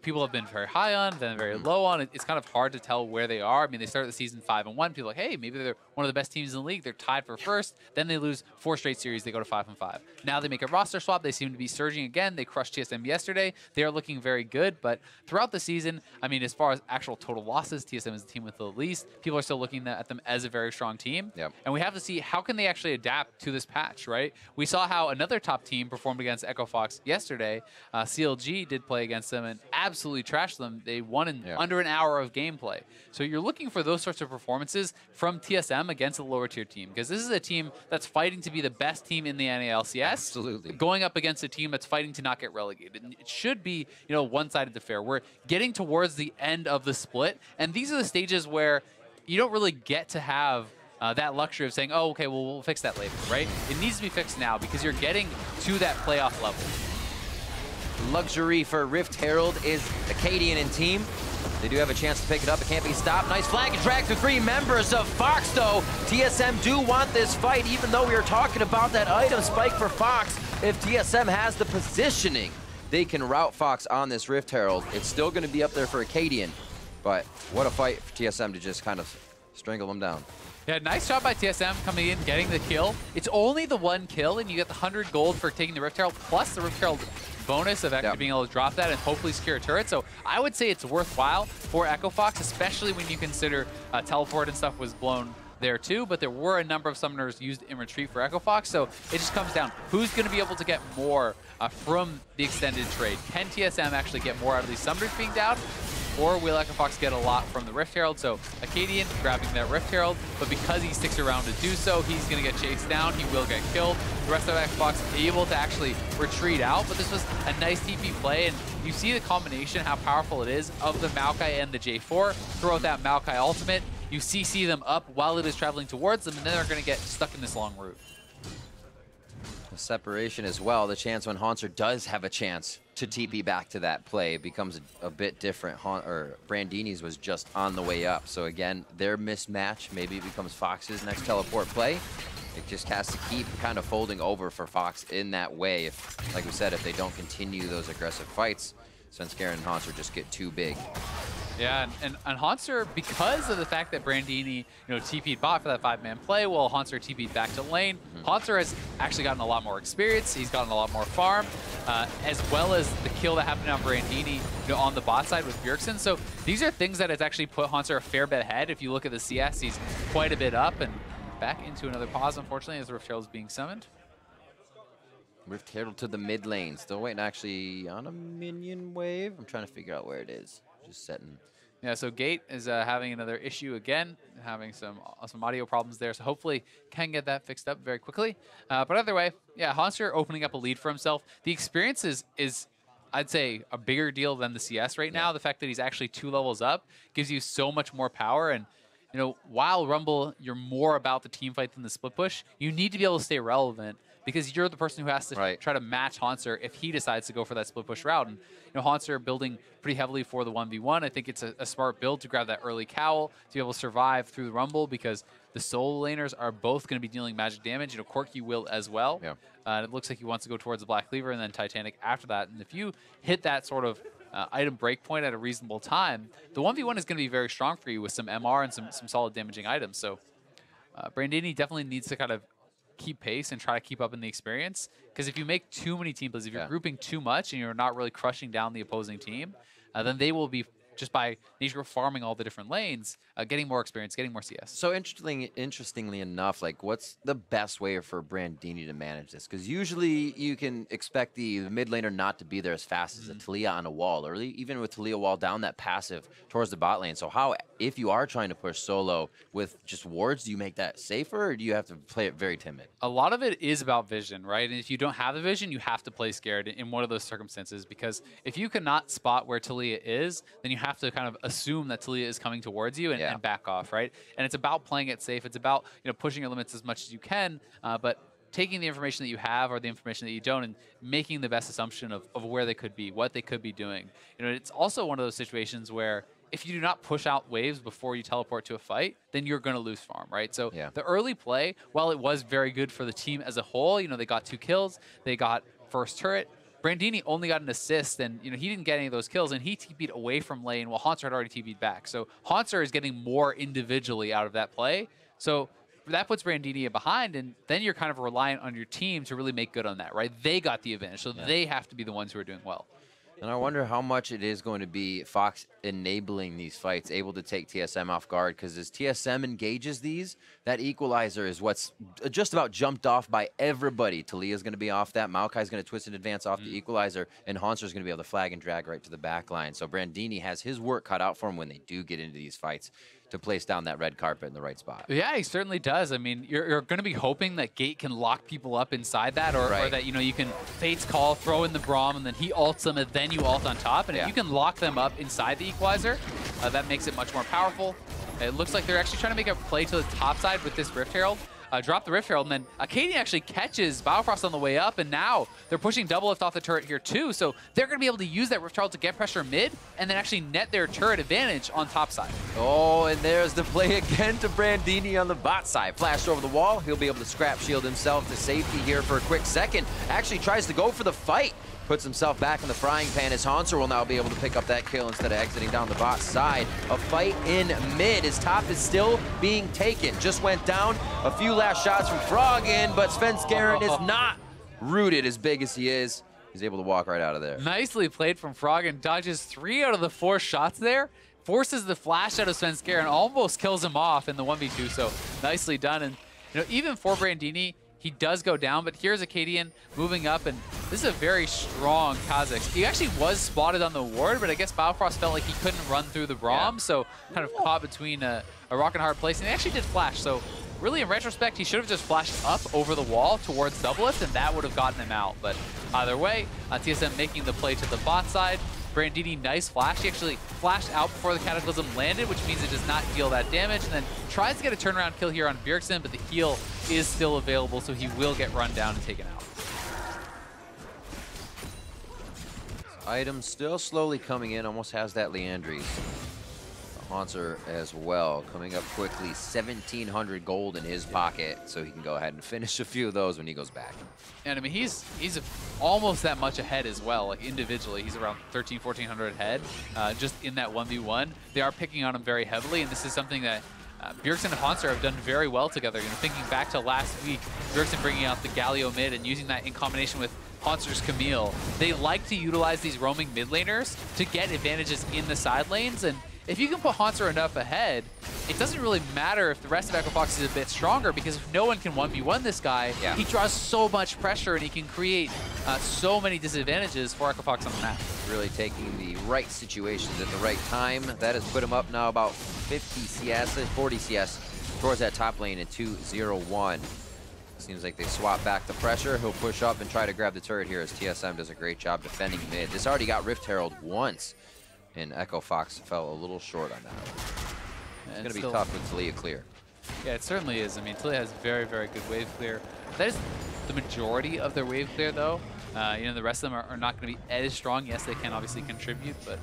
people have been very high on, then very low on. It's kind of hard to tell where they are. I mean, they started the season 5-1. People are like, hey, maybe they're one of the best teams in the league. They're tied for first. Then they lose 4 straight series. They go to 5-5. Now they make a roster swap. They seem to be surging again. They crushed TSM yesterday. They are looking very good. But throughout the season, I mean, as far as actual total losses, TSM is the team with the least. People are still looking at them as a very strong team. And we have to see how can they actually adapt to this patch, right? We saw how another top team performed against Echo Fox yesterday. CLG did play against them and absolutely trashed them. They won in under an hour of gameplay. So you're looking for those sorts of performances from TSM against a lower tier team, because this is a team that's fighting to be the best team in the NALCS.
Absolutely.
Going up against a team that's fighting to not get relegated. And it should be, one-sided affair. We're getting towards the end of the split, and these are the stages where you don't really get to have that luxury of saying, oh, okay, well, we'll fix that later, right? It needs to be fixed now because you're getting to that playoff level.
Luxury for Rift Herald is Akaadian and team. They do have a chance to pick it up. It can't be stopped. Nice flag and drag to 3 members of Fox, though. TSM do want this fight, even though we were talking about that item spike for Fox. If TSM has the positioning, they can rout Fox on this Rift Herald. It's still going to be up there for Akaadian, but what a fight for TSM to just kind of strangle them down.
Yeah, nice job by TSM coming in, getting the kill. It's only the 1 kill, and you get the 100 gold for taking the Rift Herald, plus the Rift Herald bonus of actually being able to drop that and hopefully secure a turret. So I would say it's worthwhile for Echo Fox, especially when you consider teleport and stuff was blown there too, but there were a number of summoners used in retreat for Echo Fox, so it just comes down who's going to be able to get more from the extended trade. Can TSM actually get more out of these summoners being down, or will Echo Fox get a lot from the Rift Herald? So Akaadian grabbing that Rift Herald, but because he sticks around to do so, he's going to get chased down, he will get killed. The rest of Echo Fox able to actually retreat out, but this was a nice TP play, and you see the combination, how powerful it is of the Maokai and the J4. Throw out that Maokai ultimate, you CC them up while it is traveling towards them, and then they're going to get stuck in this long route.
The separation as well, the chance when Hauntzer does have a chance to TP back to that play becomes a bit different. Brandini's was just on the way up. So again, their mismatch maybe becomes Fox's next teleport play. It just has to keep kind of folding over for Fox in that way. If, like we said, if they don't continue those aggressive fights, Svenskeren and Hauntzer just get too big.
Yeah, and Hauntzer, because of the fact that Brandini, TP'd bot for that 5-man play, while Hauntzer TP'd back to lane, Hauntzer has actually gotten a lot more experience. He's gotten a lot more farm, as well as the kill that happened on Brandini, on the bot side with Bjergsen. So these are things that has actually put Hauntzer a fair bit ahead. If you look at the CS, he's quite a bit up, and back into another pause, unfortunately, as the Rift Herald is being summoned.
Rift Herald to the mid lane. Still waiting actually on a minion wave. I'm trying to figure out where it is. Just setting.
Yeah, so Gate is having another issue again, having some audio problems there, so hopefully can get that fixed up very quickly. But either way, yeah, Hauntzer opening up a lead for himself. The experience is I'd say, a bigger deal than the CS right now. The fact that he's actually 2 levels up gives you so much more power. And, while Rumble, you're more about the team fight than the split push, you need to be able to stay relevant because you're the person who has to try to match Hauntzer if he decides to go for that split push route. And Hauntzer building pretty heavily for the 1v1. I think it's a smart build to grab that early cowl to be able to survive through the Rumble, because the solo laners are both going to be dealing magic damage. Corki will as well.
Yeah.
And it looks like he wants to go towards the Black Cleaver and then Titanic after that. And if you hit that sort of item breakpoint at a reasonable time, the 1v1 is going to be very strong for you with some MR and some solid damaging items. So Brandini definitely needs to kind of keep pace and try to keep up in the experience, because if you make too many team plays, if you're grouping too much and you're not really crushing down the opposing team, then they will be, just by nature of farming all the different lanes, getting more experience, getting more CS.
So interestingly enough, like, what's the best way for Brandini to manage this? Because usually you can expect the mid laner not to be there as fast as a Taliyah on a wall, or even with Taliyah wall down, that passive towards the bot lane. So how, if you are trying to push solo with just wards, do you make that safer, or do you have to play it very timid?
A lot of it is about vision, right? And if you don't have the vision, you have to play scared in one of those circumstances, because if you cannot spot where Taliyah is, then you have to kind of assume that Taliyah is coming towards you and back off, right? And it's about playing it safe. It's about pushing your limits as much as you can, but taking the information that you have or the information that you don't and making the best assumption of where they could be, what they could be doing. It's also one of those situations where if you do not push out waves before you teleport to a fight, then you're going to lose farm, right? So the early play, while it was very good for the team as a whole, they got 2 kills, they got first turret. Brandini only got an assist, and he didn't get any of those kills, and he TP'd away from lane while Hauntzer had already TP'd back. So Hauntzer is getting more individually out of that play. So that puts Brandini behind, and then you're kind of reliant on your team to really make good on that, right? They got the advantage, so they have to be the ones who are doing well.
And I wonder how much it is going to be Fox enabling these fights, able to take TSM off guard, because as TSM engages these, that equalizer is what's just about jumped off by everybody. Taliyah is going to be off that. Maokai is going to twist and advance off the equalizer, and Hauntzer is going to be able to flag and drag right to the back line. So Brandini has his work cut out for him when they do get into these fights, to place down that red carpet in the right spot.
Yeah, he certainly does. I mean, you're going to be hoping that Gate can lock people up inside that, or that, you can Fate's Call, throw in the Braum, and then he ults them, and then you ult on top. And if you can lock them up inside the equalizer, that makes it much more powerful. It looks like they're actually trying to make a play to the top side with this Rift Herald. Drop the Rift Herald, and then Akaadian actually catches Biofrost on the way up, and now they're pushing Doublelift off the turret here too, so they're going to be able to use that Rift Herald to get pressure mid, and then actually net their turret advantage on top side.
Oh, and there's the play again to Brandini on the bot side. Flashed over the wall, he'll be able to scrap shield himself to safety here for a quick second. Actually tries to go for the fight. Puts himself back in the frying pan as Hauntzer will now be able to pick up that kill instead of exiting down the bot side. A fight in mid. His top is still being taken. Just went down. A few last shots from Froggen, but Svenskeren is not rooted as big as he is. He's able to walk right out of there.
Nicely played from Froggen. Dodges 3 out of the 4 shots there. Forces the flash out of Svenskeren. Almost kills him off in the 1v2, so nicely done. And even for Brandini, he does go down, but here's Akaadian moving up, and this is a very strong Kha'Zix. He actually was spotted on the ward, but I guess Biofrost felt like he couldn't run through the Braum, so kind of caught between a rock and a hard place, and he actually did flash. So really, in retrospect, he should have just flashed up over the wall towards Doublelift, and that would have gotten him out. But either way, TSM making the play to the bot side. Brandini, nice flash. He actually flashed out before the Cataclysm landed, which means it does not deal that damage, and then tries to get a turnaround kill here on Bjergsen, but the heal is still available, so he will get run down and taken out.
Item still slowly coming in, almost has that Leandries. Hauntzer as well, coming up quickly, 1,700 gold in his pocket, so he can go ahead and finish a few of those when he goes back.
And I mean, he's almost that much ahead as well, like individually. He's around 1,400 ahead, just in that 1v1. They are picking on him very heavily, and this is something that Bjergsen and Hauntzer have done very well together. Thinking back to last week, Bjergsen bringing out the Galio mid and using that in combination with Hauntzer's Camille. They like to utilize these roaming mid laners to get advantages in the side lanes, and if you can put Hauntzer enough ahead, it doesn't really matter if the rest of Echo Fox is a bit stronger, because if no one can 1v1 this guy, he draws so much pressure and he can create so many disadvantages for Echo Fox on the map.
Really taking the right situations at the right time. That has put him up now about 50 CS, 40 CS towards that top lane in 2-0-1. Seems like they swap back the pressure. He'll push up and try to grab the turret here as TSM does a great job defending mid. This already got Rift Herald once, and Echo Fox fell a little short on that one. It's going to be tough with Taliyah clear.
Yeah, it certainly is. I mean, Taliyah has very, very good wave clear. That is the majority of their wave clear, though. You know, the rest of them are not going to be as strong. Yes, they can obviously contribute, but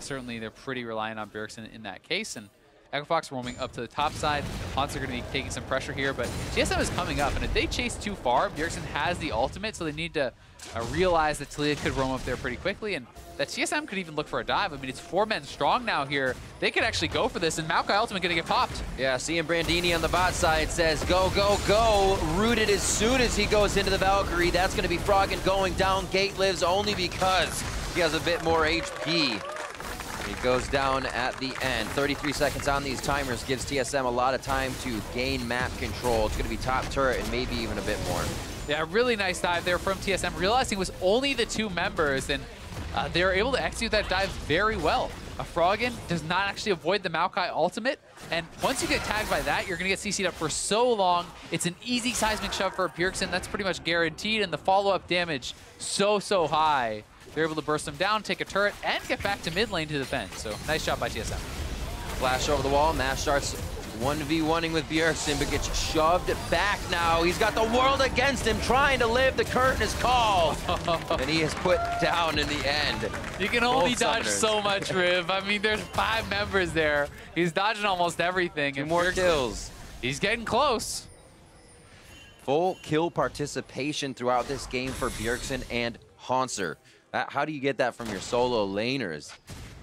certainly they're pretty reliant on Bjergsen in that case. And Echo Fox roaming up to the top side. Hauntzer are going to be taking some pressure here, but TSM is coming up, and if they chase too far, Bjergsen has the ultimate, so they need to realize that Taliyah could roam up there pretty quickly, and that TSM could even look for a dive. I mean, it's 4 men strong now here. They could actually go for this, and Maokai ultimate going to get popped.
Yeah, seeing Brandini on the bot side says, go, go, go. Rooted as soon as he goes into the Valkyrie. That's going to be Froggen going down. Gate lives only because he has a bit more HP. He goes down at the end. 33 seconds on these timers gives TSM a lot of time to gain map control. It's going to be top turret and maybe even a bit more.
Yeah, really nice dive there from TSM, realizing it was only the 2 members, and they were able to execute that dive very well. Froggen does not actually avoid the Maokai ultimate, and once you get tagged by that, you're going to get CC'd up for so long. It's an easy seismic shove for Bjergsen. That's pretty much guaranteed, and the follow-up damage so high. They're able to burst them down, take a turret, and get back to mid lane to defend. So nice job by TSM.
Flash over the wall. Mash starts 1v1ing with Bjergsen, but gets shoved back now. He's got the world against him, trying to live. The curtain is called, and he is put down in the end.
You can only dodge
summoners.
so much, Riv. I mean, there's 5 members there. He's dodging almost everything.
2
and
more
Bjergsen,
kills.
He's getting close.
Full kill participation throughout this game for Bjergsen and Hauntzer. How do you get that from your solo laners?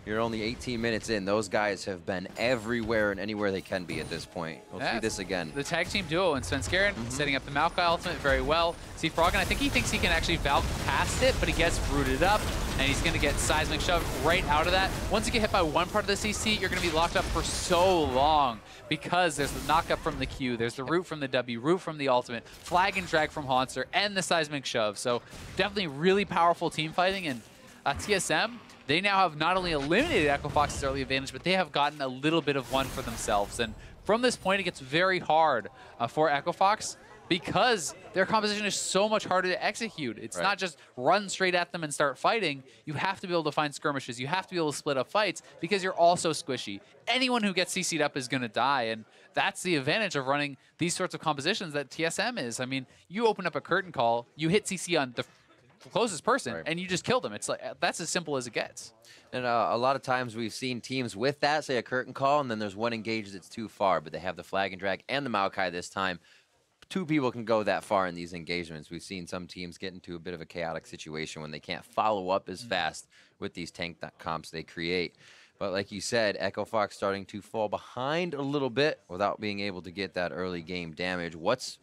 You're only 18 minutes in. Those guys have been everywhere and anywhere they can be at this point. We'll see this again.
The tag team duo and Svenskeren setting up the Maokai ultimate very well. See, Froggen, I think he thinks he can actually valve past it, but he gets rooted up, and he's going to get seismic shoved right out of that. Once you get hit by one part of the CC, you're going to be locked up for so long because there's the knockup from the Q, there's the root from the W, root from the ultimate, flag and drag from Hauntzer, and the seismic shove. So definitely really powerful team fighting, and TSM, they now have not only eliminated Echo Fox's early advantage, but they have gotten a little bit of one for themselves. And from this point, it gets very hard for Echo Fox because their composition is so much harder to execute. It's not just run straight at them and start fighting. You have to be able to find skirmishes. You have to be able to split up fights because you're also squishy. Anyone who gets CC'd up is going to die, and that's the advantage of running these sorts of compositions that TSM is. I mean, you open up a curtain call, you hit CC on the closest person, and you just kill them. It's like, that's as simple as it gets.
And a lot of times we've seen teams with that, say a curtain call, and then there's one engage that's too far, but they have the flag and drag and the Maokai this time. 2 people can go that far in these engagements. We've seen some teams get into a bit of a chaotic situation when they can't follow up as fast with these tank comps they create. But like you said, Echo Fox starting to fall behind a little bit without being able to get that early game damage. What's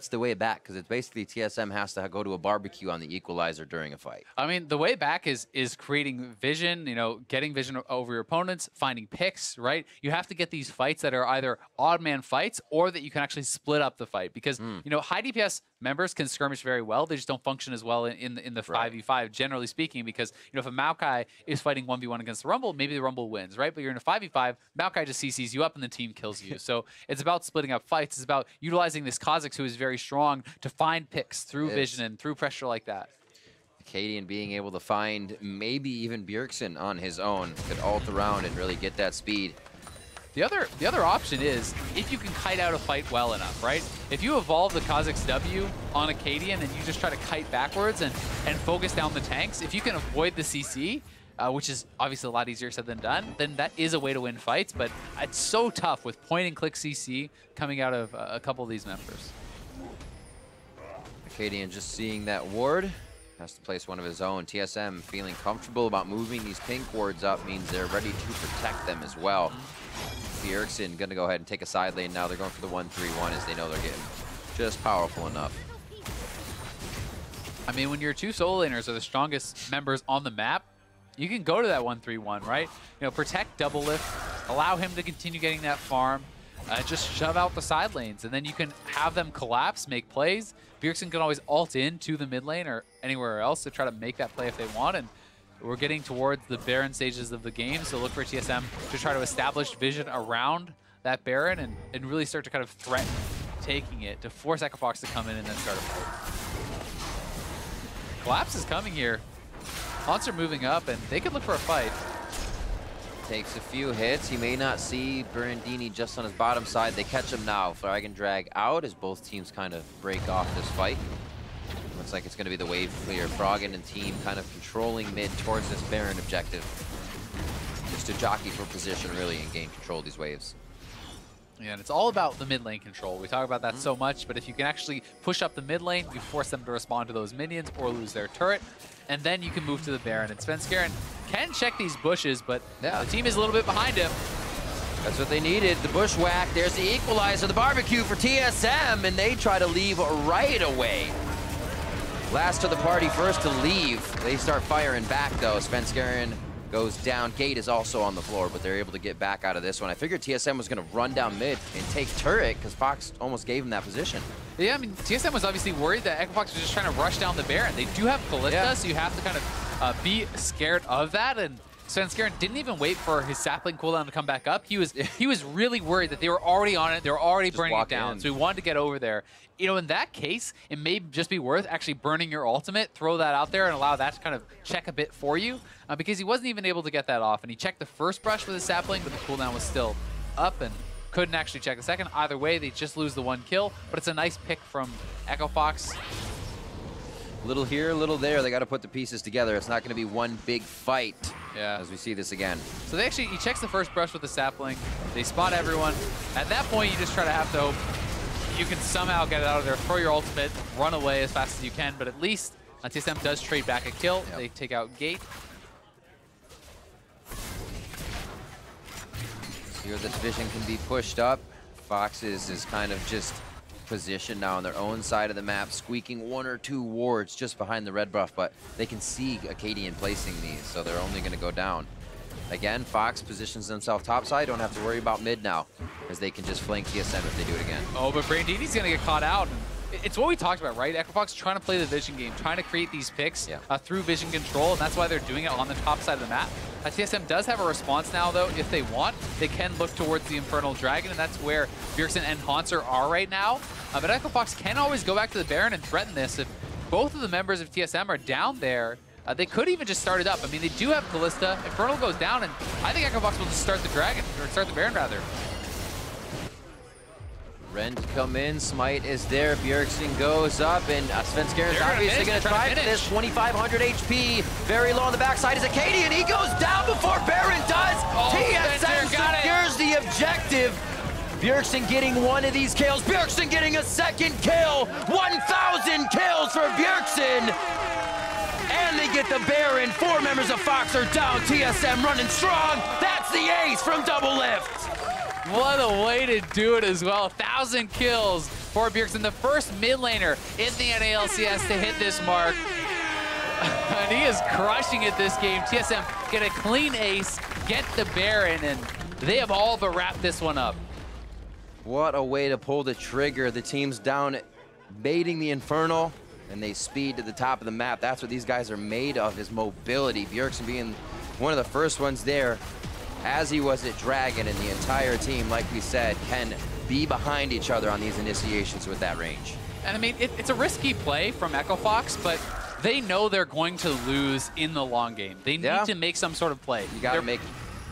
the way back? Because it's basically TSM has to go to a barbecue on the equalizer during a fight.
I mean, the way back is creating vision, you know, getting vision over your opponents, finding picks, right? You have to get these fights that are either odd man fights or that you can actually split up the fight because, you know, high DPS members can skirmish very well. They just don't function as well in the 5v5, generally speaking, because, you know, if a Maokai is fighting 1v1 against the Rumble, maybe the Rumble wins, right? But you're in a 5v5, Maokai just CCs you up and the team kills you. So it's about splitting up fights. It's about utilizing this Kha'Zix, who is very strong, to find picks through vision and through pressure like that.
Akaadian being able to find maybe even Bjergsen on his own could ult around and really get that speed.
The other option is if you can kite out a fight well enough, right? If you evolve the Kha'Zix W on Akaadian and you just try to kite backwards and focus down the tanks, if you can avoid the CC, which is obviously a lot easier said than done, then that is a way to win fights, but it's so tough with point and click CC coming out of a couple of these members.
Akaadian just seeing that ward, has to place one of his own. TSM feeling comfortable about moving these pink wards up means they're ready to protect them as well. Bjergsen gonna go ahead and take a side lane now. They're going for the 1-3-1 as they know they're getting just powerful enough.
I mean, when your 2 solo laners are the strongest members on the map, you can go to that 1-3-1, right? You know, protect Doublelift, allow him to continue getting that farm, just shove out the side lanes, and then you can have them collapse, make plays. Bjergsen can always ult in to the mid lane or anywhere else to try to make that play if they want, and we're getting towards the Baron stages of the game, so look for TSM to try to establish vision around that Baron and really start to kind of threaten taking it to force Echo Fox to come in and then start a fight. Collapse is coming here. Hauntzer moving up, and they could look for a fight.
Takes a few hits. He may not see Brandini just on his bottom side. They catch him now. Flag and drag out as both teams kind of break off this fight. Looks like it's going to be the wave clear. Froggen and team kind of controlling mid towards this Baron objective. Just to jockey for position, really, and gain control of these waves.
Yeah, and it's all about the mid lane control. We talk about that so much, but if you can actually push up the mid lane, you force them to respond to those minions or lose their turret, and then you can move to the Baron. And Svenskeren can check these bushes, but the team is a little bit behind him.
That's what they needed, the bushwhack. There's the equalizer, the barbecue for TSM, and they try to leave right away. Last to the party, first to leave. They start firing back, though. Svenskeren goes down. Gate is also on the floor, but they're able to get back out of this one. I figured TSM was going to run down mid and take turret because Fox almost gave him that position.
Yeah, I mean, TSM was obviously worried that Echo Fox was just trying to rush down the Baron. They do have Kalista, so you have to kind of be scared of that. And Svenskeren didn't even wait for his sapling cooldown to come back up. He was really worried that they were already on it. They were already burning it down. So he wanted to get over there. You know, in that case, it may just be worth actually burning your ultimate, throw that out there, and allow that to kind of check a bit for you. Because he wasn't even able to get that off. And he checked the first brush with his sapling, but the cooldown was still up and couldn't actually check the second. Either way, they just lose the one kill. But it's a nice pick from Echo Fox.
Little here, a little there. They got to put the pieces together. It's not going to be one big fight.
Yeah.
As we see this again.
So he checks the first brush with the sapling. They spot everyone. At that point, you just try to have to hope you can somehow get it out of there, throw your ultimate, run away as fast as you can, but at least TSM does trade back a kill. Yep. They take out Gate.
Here the division can be pushed up. Fox is kind of just positioned now on their own side of the map, squeaking one or two wards just behind the red buff, but they can see Akaadian placing these, so they're only going to go down. Again, Fox positions themselves topside, don't have to worry about mid now, as they can just flank TSM if they do it again.
Oh, but Brandini's going to get caught out. It's what we talked about, right? Echo Fox trying to play the vision game, trying to create these picks through vision control, and that's why they're doing it on the top side of the map. TSM does have a response now, though. If they want, they can look towards the Infernal Dragon, and that's where Bjergsen and Hauntzer are right now. But Echo Fox can always go back to the Baron and threaten this. If both of the members of TSM are down there, they could even just start it up. I mean, they do have Kalista. Infernal goes down, and I think Echo Fox will just start the Dragon, or start the Baron, rather.
Ren to come in, Smite is there, Bjergsen goes up, and Svenskeren's obviously going to try for this. 2,500 HP, very low on the backside is Akaadian, he goes down before Baron does! TSM secures the objective! Bjergsen getting one of these kills, Bjergsen getting a second kill! 1,000 kills for Bjergsen! And they get the Baron, 4 members of Fox are down, TSM running strong, that's the ace from Doublelift!
What a way to do it as well. 1,000 kills for Bjergsen, the first mid laner in the NALCS to hit this mark. And he is crushing it this game. TSM get a clean ace, get the Baron, and they have all but wrapped this one up.
What a way to pull the trigger. The team's down baiting the Infernal, and they speed to the top of the map. That's what these guys are made of, is mobility. Bjergsen being one of the first ones there, as he was at Dragon, and the entire team, like we said, can be behind each other on these initiations with that range.
And I mean, it's a risky play from Echo Fox, but they know they're going to lose in the long game. They need to make some sort of play.
You gotta make...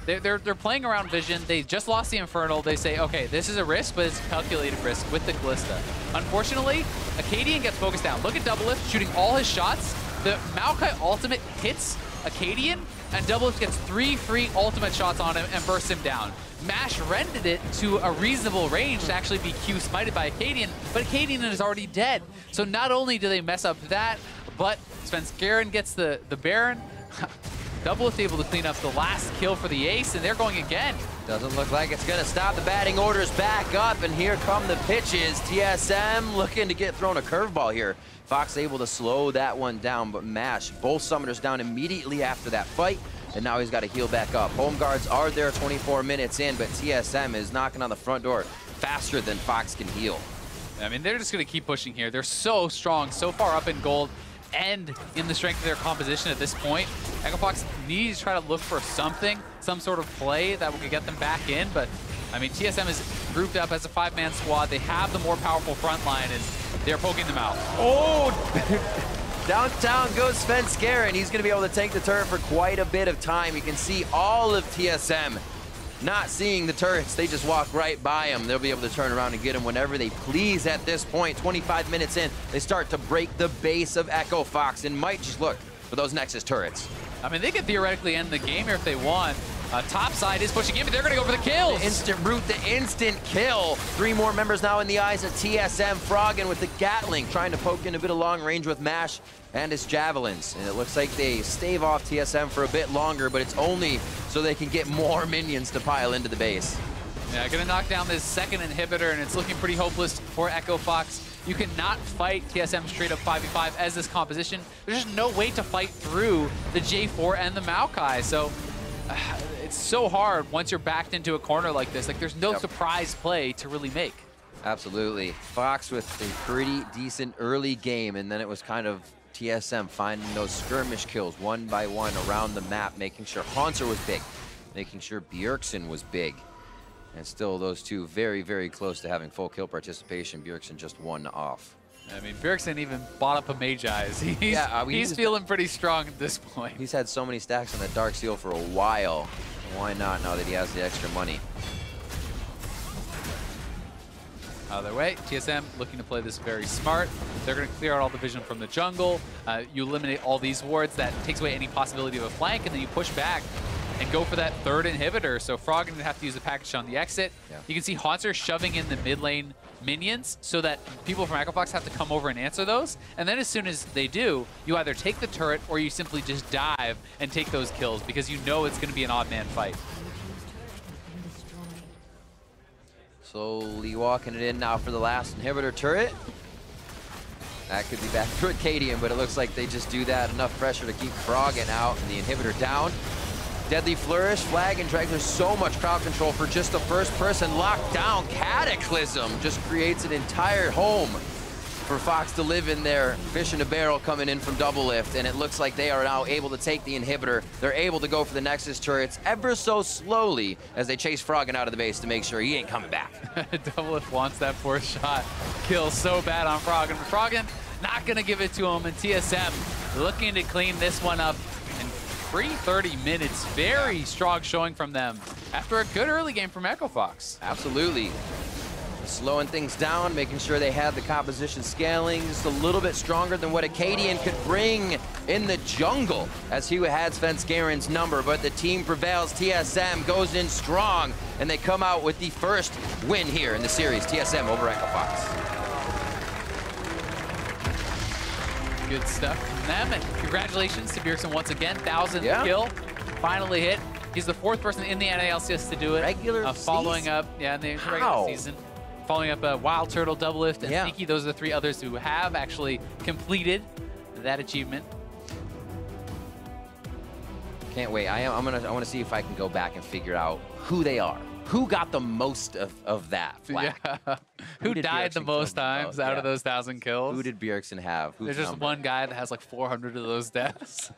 They're playing around vision. They just lost the Infernal. They say, okay, this is a risk, but it's a calculated risk with the Kalista. Unfortunately, Akaadian gets focused down. Look at Doublelift shooting all his shots. The Maokai ultimate hits Akaadian, and Doublelift gets 3 free ultimate shots on him and bursts him down. Mash rendered it to a reasonable range to actually be Q smited by Akaadian, but Akaadian is already dead. So not only do they mess up that, but Svenskeren gets the Baron. Doublelift able to clean up the last kill for the ace, and they're going again.
Doesn't look like it's gonna stop. The batting orders back up, and here come the pitches. TSM looking to get thrown a curveball here. Fox able to slow that one down, but Mash, both summoners down immediately after that fight, and now he's got to heal back up. Home guards are there 24 minutes in, but TSM is knocking on the front door faster than Fox can heal.
I mean, they're just gonna keep pushing here. They're so strong, so far up in gold, and in the strength of their composition at this point. Echo Fox needs to try to look for something, some sort of play that will get them back in, but I mean, TSM is grouped up as a 5-man squad. They have the more powerful front line, and they're poking them out.
Oh! Downtown goes Svenskeren. He's going to be able to take the turret for quite a bit of time. You can see all of TSM not seeing the turrets. They just walk right by them. They'll be able to turn around and get them whenever they please at this point. 25 minutes in, they start to break the base of Echo Fox and might just look for those Nexus turrets.
I mean, they could theoretically end the game here if they want. Top side is pushing in, but they're going to go for the kills.
The instant root, the instant kill. 3 more members now in the eyes of TSM. Froggen with the Gatling, trying to poke in a bit of long range with Mash and his Javelins. And it looks like they stave off TSM for a bit longer, but it's only so they can get more minions to pile into the base.
Yeah, going to knock down this second inhibitor, and it's looking pretty hopeless for Echo Fox. You cannot fight TSM straight up 5v5 as this composition. There's just no way to fight through the J4 and the Maokai. So it's so hard once you're backed into a corner like this. Like, there's no surprise play to really make.
Absolutely. Fox with a pretty decent early game, and then it was kind of TSM finding those skirmish kills one by one around the map, making sure Hauntzer was big, making sure Bjergsen was big. And still those two very, very close to having full kill participation. Bjergsen just 1 off.
I mean, Bjergsen even bought up a Mage Eyes. He's feeling pretty strong at this point.
He's had so many stacks on that Dark Seal for a while. Why not now that he has the extra money?
Either way, TSM looking to play this very smart. They're going to clear out all the vision from the jungle. You eliminate all these wards. That takes away any possibility of a flank, and then you push back and go for that third inhibitor. So Froggen would have to use the package on the exit. Yeah. You can see Hauntzer shoving in the mid lane minions so that people from Echo Fox have to come over and answer those. And then as soon as they do, you either take the turret or you simply just dive and take those kills because you know it's going to be an odd man fight.
Slowly walking it in now for the last inhibitor turret. That could be back for Akaadian, but it looks like they just do that. Enough pressure to keep Froggen out and the inhibitor down. Deadly Flourish, Flag and Drag. There's so much crowd control for just the first person locked down. Cataclysm just creates an entire home for Fox to live in there. Fish in a barrel coming in from Doublelift, and it looks like they are now able to take the inhibitor. They're able to go for the Nexus turrets ever so slowly as they chase Froggen out of the base to make sure he ain't coming back.
Doublelift wants that 4th shot. Kill so bad on Froggen. Froggen not going to give it to him, and TSM looking to clean this one up. 30 minutes, very strong showing from them after a good early game from Echo Fox.
Absolutely. Slowing things down, making sure they had the composition scaling just a little bit stronger than what Akaadian could bring in the jungle as he had Svenskeren's number, but the team prevails. TSM goes in strong, and they come out with the first win here in the series. TSM over Echo Fox.
Good stuff from them, and congratulations to Bjergsen once again. 1,000th kill, finally hit. He's the 4th person in the LCS to do it.
Regular
following
season?
Up, yeah, in the regular season. Following up Wild Turtle, Doublelift, and Sneaky. Those are the 3 others who have actually completed that achievement.
Can't wait. I want to see if I can go back and figure out who they are. Who got the most of that flag?
Yeah. Who died the most times out of those 1,000 kills?
Who did Bjergsen have?
There's just one guy that has like 400 of those deaths.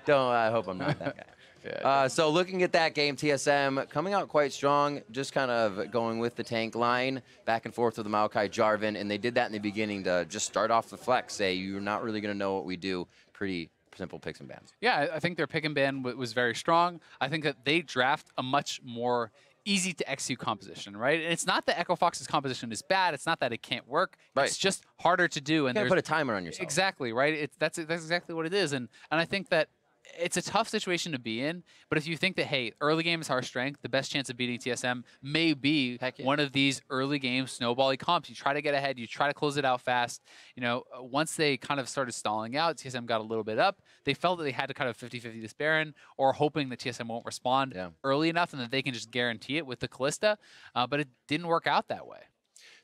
I hope I'm not that guy. So looking at that game, TSM coming out quite strong, just kind of going with the tank line, back and forth with the Maokai Jarvan, and they did that in the beginning to just start off the flex, say you're not really going to know what we do. Pretty simple picks and bans.
Yeah, I think their pick and ban was very strong. I think that they draft a much more easy to execute composition, right? And it's not that Echo Fox's composition is bad. It's not that it can't work. Right. It's just harder to do. And
you gotta put a timer on yourself.
Exactly, right? That's exactly what it is. And I think that it's a tough situation to be in, but if you think that, hey, early game is our strength, the best chance of beating TSM may be one of these early game snowbally comps. You try to get ahead, you try to close it out fast. You know, once they kind of started stalling out, TSM got a little bit up. They felt that they had to kind of 50-50 this Baron, or hoping that TSM won't respond early enough and that they can just guarantee it with the Kalista, but it didn't work out that way.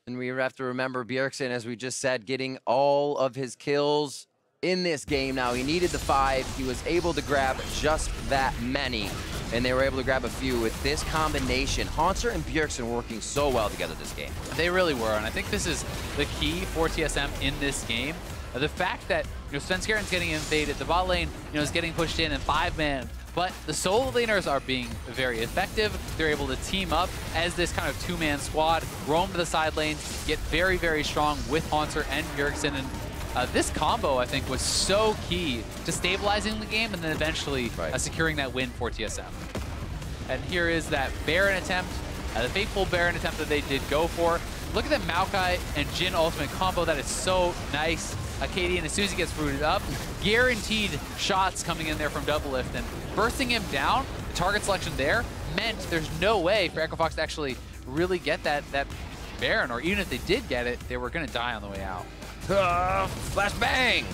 And we have to remember Bjergsen, as we just said, getting all of his kills in this game now. He needed the 5. He was able to grab just that many, and they were able to grab a few with this combination. Hauntzer and Bjergsen working so well together this game.
They really were, and I think this is the key for TSM in this game. The fact that, you know, Svenskeren's getting invaded, the bot lane, you know, is getting pushed in 5-man, but the solo laners are being very effective. They're able to team up as this kind of 2-man squad, roam to the side lanes, get very, very strong with Hauntzer and Bjergsen, and this combo, I think, was so key to stabilizing the game and then eventually securing that win for TSM. And here is that Baron attempt, the fateful Baron attempt that they did go for. Look at the Maokai and Jhin ultimate combo. That is so nice. Akaadian, as soon as he gets rooted up, guaranteed shots coming in there from Doublelift, and bursting him down, the target selection there meant there's no way for Echo Fox to actually really get that Baron, or even if they did get it, they were going to die on the way out.
Flash bang!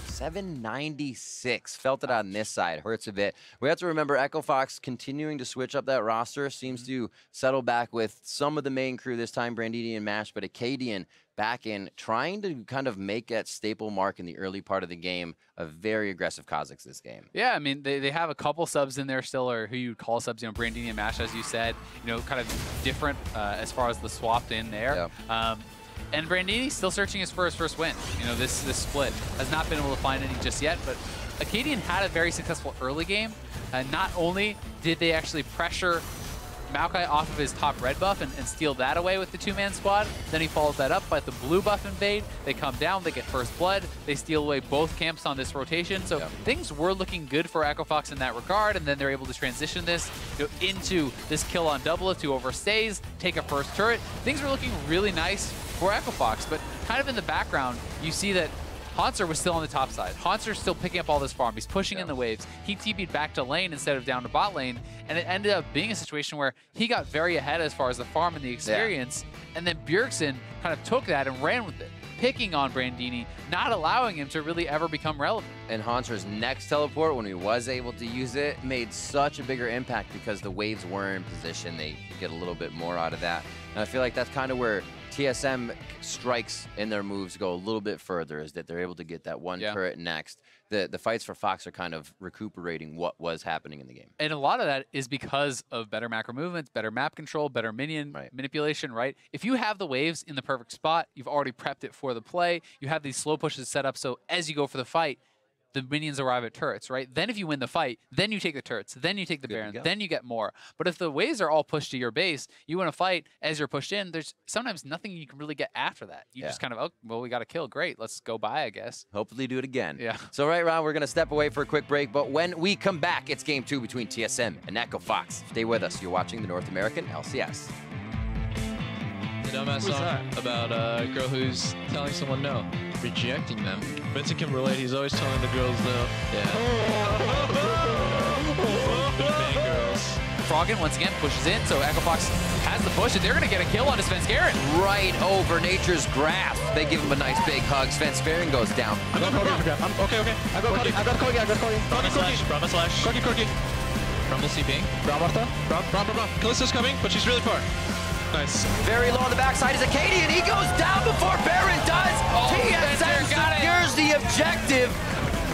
796. Felt it on this side. Hurts a bit. We have to remember Echo Fox continuing to switch up that roster. Seems to settle back with some of the main crew this time, Brandini and Mash, but Akaadian back in, trying to kind of make that staple mark in the early part of the game. A very aggressive Kha'Zix this game.
Yeah, I mean, they have a couple subs in there still, or who you would call subs, you know, Brandini and Mash, as you said, you know, kind of different as far as the swapped in there. Yeah. And Brandini still searching for his first win. You know, this split has not been able to find any just yet, but Akaadian had a very successful early game. Not only did they actually pressure Maokai off of his top red buff and steal that away with the two-man squad, then he follows that up by the blue buff invade. They come down, they get first blood, they steal away both camps on this rotation. So things were looking good for Echo Fox in that regard, and then they're able to transition this into this kill on Doublelift, who overstays, take a first turret. Things were looking really nice for Echo Fox, but kind of in the background, you see that Hauntzer was still on the top side. Hauntzer's still picking up all this farm. He's pushing in the waves. He TP'd back to lane instead of down to bot lane, and it ended up being a situation where he got very ahead as far as the farm and the experience, and then Bjergsen kind of took that and ran with it, picking on Brandini, not allowing him to really ever become relevant.
And Hauntzer's next teleport, when he was able to use it, made such a bigger impact because the waves were in position. They get a little bit more out of that. And I feel like that's kind of where TSM strikes in their moves go a little bit further, is that they're able to get that one turret next. The fights for Fox are kind of recuperating what was happening in the game.
And a lot of that is because of better macro movements, better map control, better minion manipulation, right? If you have the waves in the perfect spot, you've already prepped it for the play, you have these slow pushes set up so as you go for the fight, the minions arrive at turrets, right? Then if you win the fight, then you take the turrets, then you take the Baron, then you get more. But if the waves are all pushed to your base, you win a fight as you're pushed in, there's sometimes nothing you can really get after that. You just kind of, oh, well, we got a kill. Great, let's go by, I guess.
Hopefully do it again.
Yeah.
So right now, we're going to step away for a quick break, but when we come back, it's Game 2 between TSM and Echo Fox. Stay with us. You're watching the North American LCS.
The dumbass song about a girl who's telling someone no, rejecting them. Vincent can relate, he's always telling the girls no. Yeah. Bang girls.
Froggen once again pushes in, so Echo Fox has the push, and they're going to get a kill on Svenskeren.
Right over nature's grasp. They give him a nice big hug. Svenskeren goes down.
I got Corki. Okay. I got Corki. Braum slash. Corki. Braum will see Bing. Braum. Kalista's coming, but she's really far. Nice.
Very low on the backside is Akaadian. He goes down before Baron does. TSM secures the objective.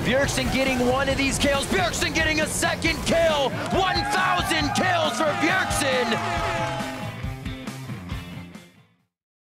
Bjergsen getting one of these kills. Bjergsen getting a second kill. 1,000 kills for Bjergsen.